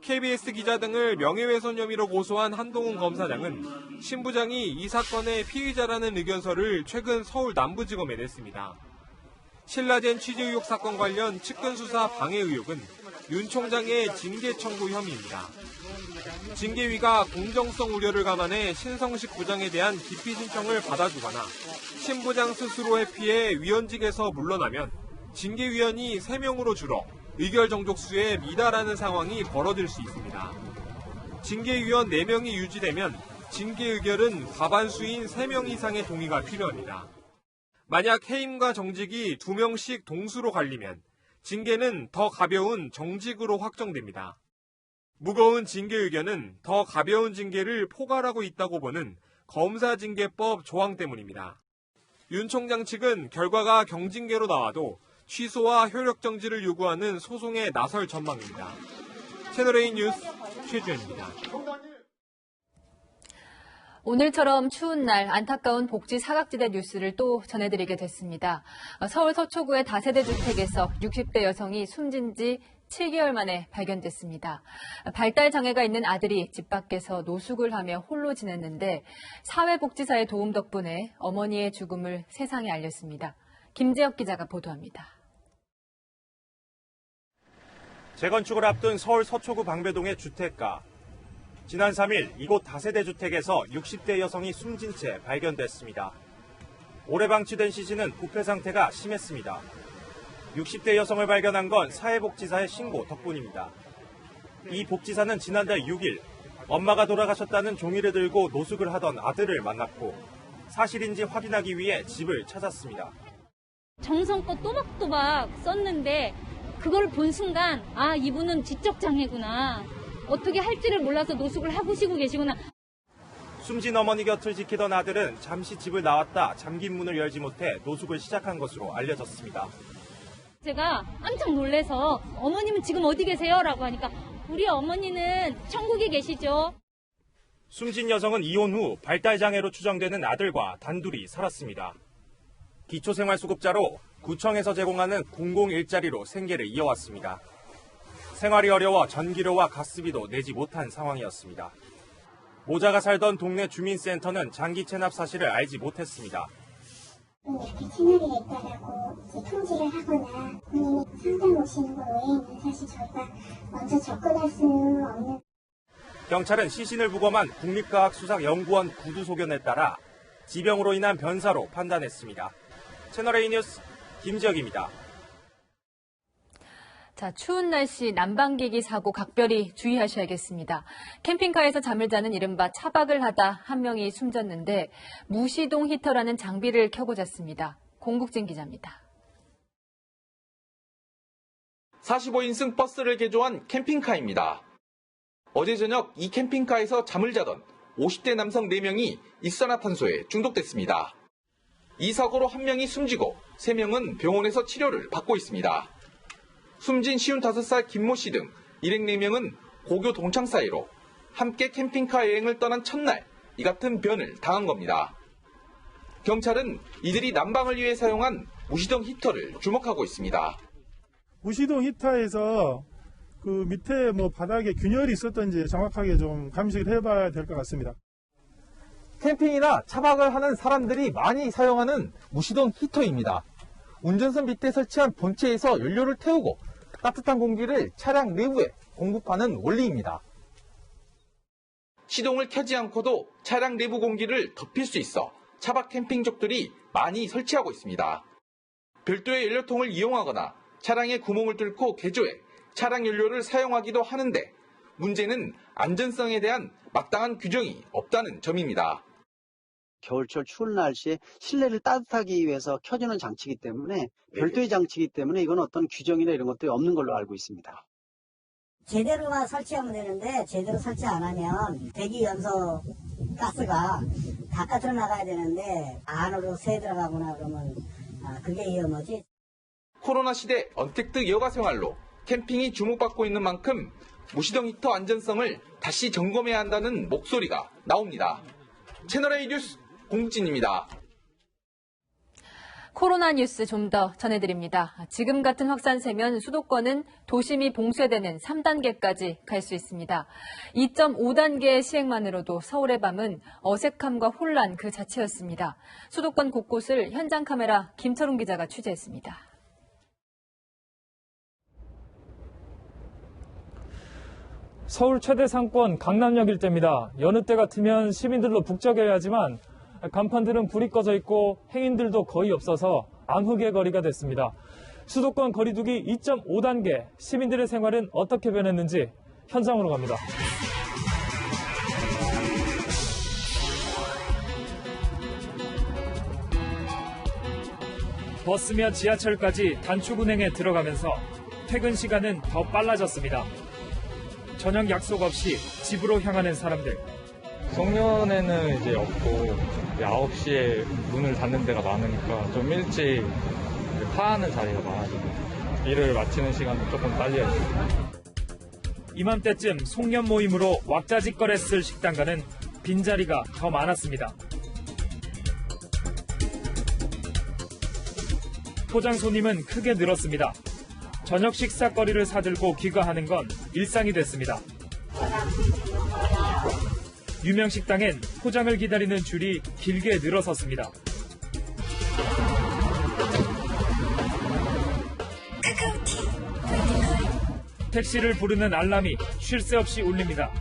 [SPEAKER 14] KBS 기자 등을 명예훼손 혐의로 고소한 한동훈 검사장은 신 부장이 이 사건의 피의자라는 의견서를 최근 서울 남부지검에 냈습니다. 신라젠 취재 의혹 사건 관련 측근 수사 방해 의혹은 윤 총장의 징계 청구 혐의입니다. 징계위가 공정성 우려를 감안해 신성식 부장에 대한 기피 신청을 받아주거나 신 부장 스스로 회피해 위원직에서 물러나면 징계위원이 3명으로 줄어 의결 정족수에 미달하는 상황이 벌어질 수 있습니다. 징계위원 4명이 유지되면 징계 의결은 과반수인 3명 이상의 동의가 필요합니다. 만약 해임과 정직이 2명씩 동수로 갈리면 징계는 더 가벼운 정직으로 확정됩니다. 무거운 징계 의견은 더 가벼운 징계를 포괄하고 있다고 보는 검사징계법 조항 때문입니다. 윤 총장 측은 결과가 경징계로 나와도 취소와 효력 정지를 요구하는 소송에 나설 전망입니다. 채널A 뉴스 최주현입니다.
[SPEAKER 1] 오늘처럼 추운 날 안타까운 복지 사각지대 뉴스를 또 전해드리게 됐습니다. 서울 서초구의 다세대 주택에서 60대 여성이 숨진 지 7개월 만에 발견됐습니다. 발달 장애가 있는 아들이 집 밖에서 노숙을 하며 홀로 지냈는데 사회복지사의 도움 덕분에 어머니의 죽음을 세상에 알렸습니다. 김재혁 기자가 보도합니다.
[SPEAKER 17] 재건축을 앞둔 서울 서초구 방배동의 주택가. 지난 3일 이곳 다세대 주택에서 60대 여성이 숨진 채 발견됐습니다. 오래 방치된 시신은 부패 상태가 심했습니다. 60대 여성을 발견한 건 사회복지사의 신고 덕분입니다. 이 복지사는 지난달 6일 엄마가 돌아가셨다는 종이를 들고 노숙을 하던 아들을 만났고 사실인지 확인하기 위해 집을 찾았습니다.
[SPEAKER 18] 정성껏 또박또박 썼는데 그걸 본 순간 아 이분은 지적장애구나. 어떻게 할지를 몰라서 노숙을 하고 계시구나.
[SPEAKER 17] 숨진 어머니 곁을 지키던 아들은 잠시 집을 나왔다 잠긴 문을 열지 못해 노숙을 시작한 것으로 알려졌습니다.
[SPEAKER 18] 제가 깜짝 놀라서 어머님은 지금 어디 계세요? 라고 하니까 우리 어머니는 천국에 계시죠.
[SPEAKER 17] 숨진 여성은 이혼 후 발달장애로 추정되는 아들과 단둘이 살았습니다. 기초생활수급자로 구청에서 제공하는 공공일자리로 생계를 이어왔습니다. 생활이 어려워 전기료와 가스비도 내지 못한 상황이었습니다. 모자가 살던 동네 주민센터는 장기 체납 사실을 알지 못했습니다.
[SPEAKER 19] 이렇게 채널이 있다라고 통지를 하거나 본인이 상담 오시는 것 외에는 사실 저희가 먼저 접근할 수는 없는.
[SPEAKER 17] 경찰은 시신을 부검한 국립과학수사연구원 구두 소견에 따라 지병으로 인한 변사로 판단했습니다. 채널A 뉴스 김지혁입니다.
[SPEAKER 1] 자, 추운 날씨 난방기기 사고 각별히 주의하셔야겠습니다. 캠핑카에서 잠을 자는 이른바 차박을 하다 한 명이 숨졌는데 무시동 히터라는 장비를 켜고 잤습니다. 공국진 기자입니다.
[SPEAKER 2] 45인승 버스를 개조한 캠핑카입니다. 어제 저녁 이 캠핑카에서 잠을 자던 50대 남성 4명이 일산화탄소에 중독됐습니다. 이 사고로 1명이 숨지고 3명은 병원에서 치료를 받고 있습니다. 숨진 55살 김모 씨 등 일행 4명은 고교 동창 사이로 함께 캠핑카 여행을 떠난 첫날 이 같은 변을 당한 겁니다. 경찰은 이들이 난방을 위해 사용한 무시동 히터를 주목하고 있습니다.
[SPEAKER 5] 무시동 히터에서 그 밑에 바닥에 균열이 있었던지 정확하게 좀 감식을 해봐야 될 것 같습니다.
[SPEAKER 2] 캠핑이나 차박을 하는 사람들이 많이 사용하는 무시동 히터입니다. 운전석 밑에 설치한 본체에서 연료를 태우고 따뜻한 공기를 차량 내부에 공급하는 원리입니다. 시동을 켜지 않고도 차량 내부 공기를 덮일 수 있어 차박 캠핑족들이 많이 설치하고 있습니다. 별도의 연료통을 이용하거나 차량에 구멍을 뚫고 개조해 차량 연료를 사용하기도 하는데 문제는 안전성에 대한 마땅한 규정이 없다는 점입니다.
[SPEAKER 16] 겨울철 추운 날씨에 실내를 따뜻하기 위해서 켜주는 장치이기 때문에 별도의 장치이기 때문에 이건 어떤 규정이나 이런 것들이 없는 걸로 알고 있습니다.
[SPEAKER 20] 제대로만 설치하면 되는데 제대로 설치 안 하면 대기 연소 가스가 바깥으로 나가야 되는데 안으로 새 들어가거나 그러면 그게 위험하지.
[SPEAKER 2] 코로나 시대 언택트 여가 생활로 캠핑이 주목받고 있는 만큼 무시동 히터 안전성을 다시 점검해야 한다는 목소리가 나옵니다. 채널A 뉴스 공진입니다.
[SPEAKER 1] 코로나 뉴스 좀 더 전해드립니다. 지금 같은 확산세면 수도권은 도심이 봉쇄되는 3단계까지 갈 수 있습니다. 2.5단계 시행만으로도 서울의 밤은 어색함과 혼란 그 자체였습니다. 수도권 곳곳을 현장 카메라 김철웅 기자가 취재했습니다.
[SPEAKER 21] 서울 최대 상권 강남역 일대입니다. 여느 때 같으면 시민들로 북적여야 하지만 간판들은 불이 꺼져 있고 행인들도 거의 없어서 암흑의 거리가 됐습니다. 수도권 거리두기 2.5단계, 시민들의 생활은 어떻게 변했는지 현장으로 갑니다. 버스며 지하철까지 단축 운행에 들어가면서 퇴근 시간은 더 빨라졌습니다. 저녁 약속 없이 집으로 향하는 사람들.
[SPEAKER 23] 송년회는 이제 없고 9시에 문을 닫는 데가 많으니까 좀 일찍 파하는 자리가 많아지고 일을 마치는 시간도 조금 빨리 하죠.
[SPEAKER 21] 이맘때쯤 송년 모임으로 왁자지껄했을 식당가는 빈자리가 더 많았습니다. 포장 손님은 크게 늘었습니다. 저녁 식사거리를 사들고 귀가하는 건 일상이 됐습니다. 유명 식당엔 포장을 기다리는 줄이 길게 늘어섰습니다. 택시를 부르는 알람이 쉴 새 없이 울립니다.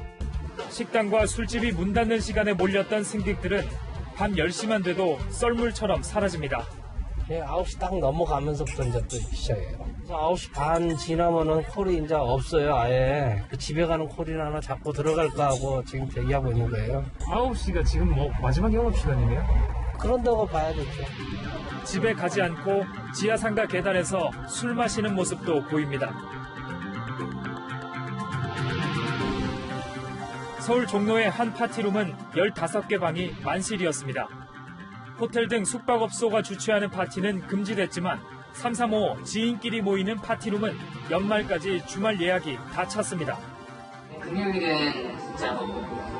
[SPEAKER 21] 식당과 술집이 문 닫는 시간에 몰렸던 승객들은 밤 10시만 돼도 썰물처럼 사라집니다.
[SPEAKER 27] 9시 딱 넘어가면서부터 이제 또 시작해요. 9시 반 지나면은 콜이 이제 없어요, 아예. 집에 가는 콜이나 하나 잡고 들어갈까 하고 지금 대기하고 있는 거예요.
[SPEAKER 21] 9시가 지금 마지막 영업시간이네요?
[SPEAKER 27] 그런다고 봐야 되죠.
[SPEAKER 21] 집에 가지 않고 지하상가 계단에서 술 마시는 모습도 보입니다. 서울 종로의 한 파티룸은 15개 방이 만실이었습니다. 호텔 등 숙박업소가 주최하는 파티는 금지됐지만 335 지인끼리 모이는 파티룸은 연말까지 주말 예약이 다 찼습니다.
[SPEAKER 28] 금요일에 진짜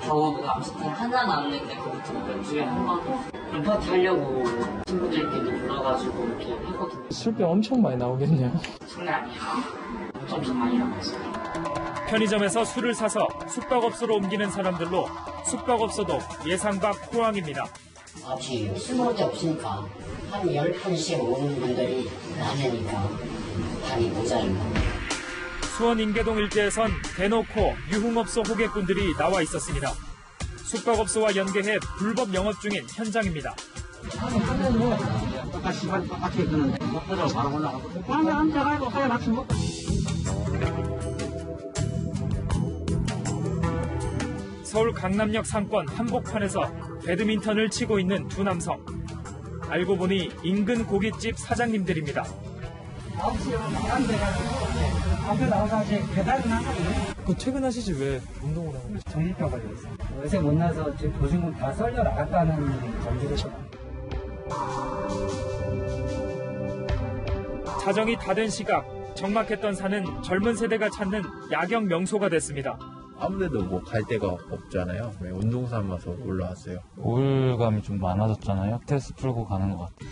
[SPEAKER 28] 겨우 암스팅 하나 남는데 그것도 몇 주에 한 번 파티 하려고 친구들끼리 불러가지고 이렇게 하거든요.
[SPEAKER 21] 술병 엄청 많이 나오겠네요.
[SPEAKER 28] 장난 아니에요. 엄청 많이 나왔어요.
[SPEAKER 21] 편의점에서 술을 사서 숙박업소로 옮기는 사람들로 숙박업소도 예상 밖 호황입니다.
[SPEAKER 28] 아직 술 먹을 데 없으니까 한 10분씩 오는 분들이 많으니까 반이 모자랍니다.
[SPEAKER 21] 수원 인계동 일대에선 대놓고 유흥업소 호객꾼들이 나와 있었습니다. 숙박업소와 연계해 불법 영업 중인 현장입니다.
[SPEAKER 27] 똑같이 그는 먹고 바로 올라가고 앉아가지고 하나 같이 먹고
[SPEAKER 21] 서울 강남역 상권 한복판에서 배드민턴을 치고 있는 두 남성. 알고 보니 인근 고깃집 사장님들입니다.
[SPEAKER 4] 9시에 오면 돼가지고 밖에 나가서 배달은 하거든요.
[SPEAKER 21] 퇴근하시지 왜 운동을 하는 거죠?
[SPEAKER 4] 정신병 걸려있어요. 요새 못 나서 지금 보증금 다 썰려 나갔다는 전주에서.
[SPEAKER 21] 자정이 다 된 시각, 적막했던 산은 젊은 세대가 찾는 야경 명소가 됐습니다.
[SPEAKER 6] 아무래도 뭐 갈 데가 없잖아요. 운동 삼아서 올라왔어요.
[SPEAKER 23] 우울감이 좀 많아졌잖아요. 스트레스 풀고 가는 것 같아요.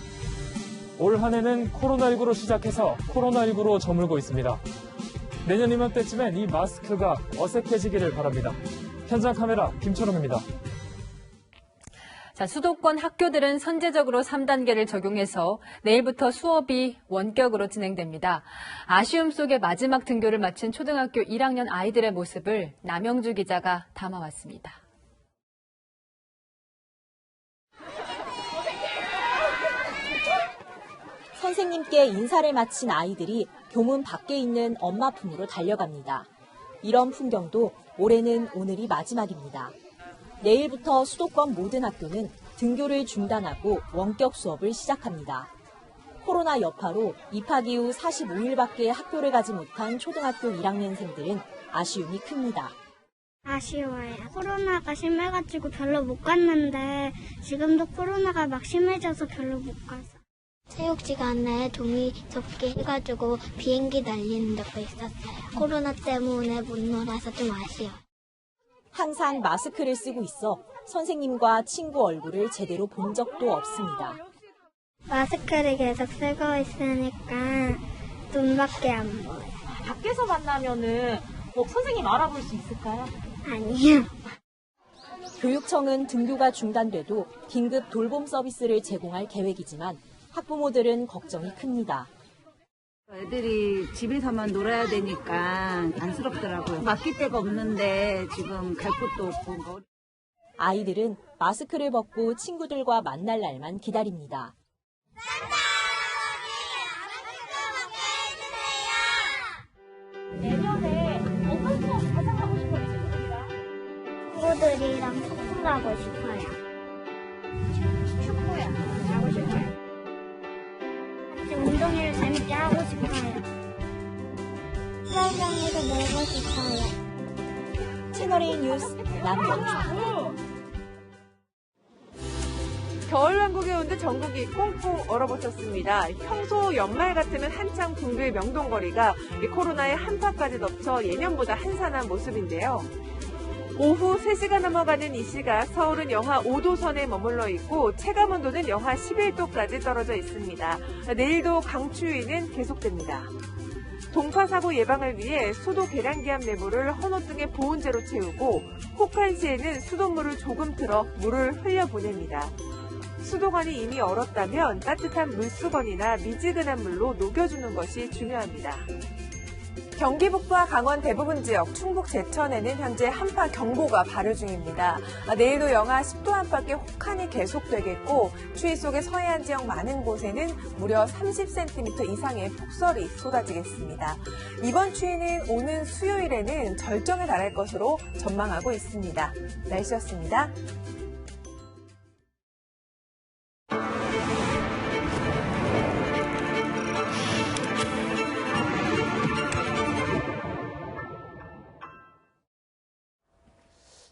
[SPEAKER 21] 올 한 해는 코로나19로 시작해서 코로나19로 저물고 있습니다. 내년 이맘때쯤엔 이 마스크가 어색해지기를 바랍니다. 현장 카메라 김철웅입니다.
[SPEAKER 1] 자, 수도권 학교들은 선제적으로 3단계를 적용해서 내일부터 수업이 원격으로 진행됩니다. 아쉬움 속에 마지막 등교를 마친 초등학교 1학년 아이들의 모습을 남영주 기자가 담아왔습니다.
[SPEAKER 8] 선생님께 인사를 마친 아이들이 교문 밖에 있는 엄마 품으로 달려갑니다. 이런 풍경도 올해는 오늘이 마지막입니다. 내일부터 수도권 모든 학교는 등교를 중단하고 원격 수업을 시작합니다. 코로나 여파로 입학 이후 45일밖에 학교를 가지 못한 초등학교 1학년생들은 아쉬움이 큽니다.
[SPEAKER 10] 아쉬워요. 코로나가 심해가지고 별로 못 갔는데 지금도 코로나가 막 심해져서 별로 못 가서.
[SPEAKER 19] 체육 시간에 종이 접기 해가지고 비행기 날리는 데가 있었어요. 코로나 때문에 못 놀아서 좀 아쉬워요.
[SPEAKER 8] 항상 마스크를 쓰고 있어 선생님과 친구 얼굴을 제대로 본 적도 없습니다.
[SPEAKER 19] 마스크를 계속 쓰고 있으니까 눈밖에 안 보여요.
[SPEAKER 8] 밖에서 만나면은 선생님 알아볼 수 있을까요?
[SPEAKER 19] 아니요.
[SPEAKER 8] 교육청은 등교가 중단돼도 긴급 돌봄 서비스를 제공할 계획이지만 학부모들은 걱정이 큽니다.
[SPEAKER 22] 애들이 집에서만 놀아야 되니까 안쓰럽더라고요. 맡길 데가 없는데 지금 갈 곳도 없고.
[SPEAKER 8] 아이들은 마스크를 벗고 친구들과 만날 날만 기다립니다.
[SPEAKER 19] 내년에 어떤 수업 가장 하고 싶어요, 친구들이랑? 친구들이랑 소풍 가고 싶어요. 축구요. 하고 싶어요. 같이 운동회를 재밌게 하고 싶어요. 수영장에서 놀고 싶어요.
[SPEAKER 8] 채널A 뉴스 남영주.
[SPEAKER 24] 겨울왕국에 온 듯 전국이 꽁꽁 얼어붙었습니다. 평소 연말 같으면 한창 붕괴의 명동거리가 코로나의 한파까지 덮쳐 예년보다 한산한 모습인데요. 오후 3시가 넘어가는 이 시각 서울은 영하 5도 선에 머물러 있고 체감온도는 영하 11도까지 떨어져 있습니다. 내일도 강추위는 계속됩니다. 동파사고 예방을 위해 수도 계량기압 내부를 헌옷 등의 보온재로 채우고 혹한 시에는 수돗물을 조금 틀어 물을 흘려보냅니다. 수도관이 이미 얼었다면 따뜻한 물수건이나 미지근한 물로 녹여주는 것이 중요합니다. 경기 북부와 강원 대부분 지역, 충북 제천에는 현재 한파 경보가 발효 중입니다. 내일도 영하 10도 안팎의 혹한이 계속되겠고 추위 속에 서해안 지역 많은 곳에는 무려 30cm 이상의 폭설이 쏟아지겠습니다. 이번 추위는 오는 수요일에는 절정에 달할 것으로 전망하고 있습니다. 날씨였습니다.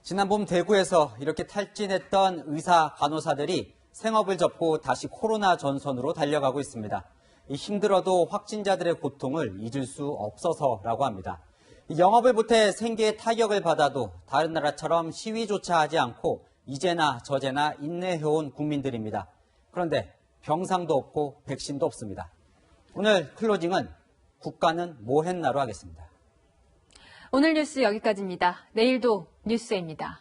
[SPEAKER 3] 지난 봄 대구에서 이렇게 탈진했던 의사, 간호사들이 생업을 접고 다시 코로나 전선으로 달려가고 있습니다. 힘들어도 확진자들의 고통을 잊을 수 없어서라고 합니다. 영업을 못해 생계에 타격을 받아도 다른 나라처럼 시위조차 하지 않고 이제나 저제나 인내해온 국민들입니다. 그런데 병상도 없고 백신도 없습니다. 오늘 클로징은 국가는 뭐 했나로 하겠습니다.
[SPEAKER 1] 오늘 뉴스 여기까지입니다. 내일도 뉴스입니다.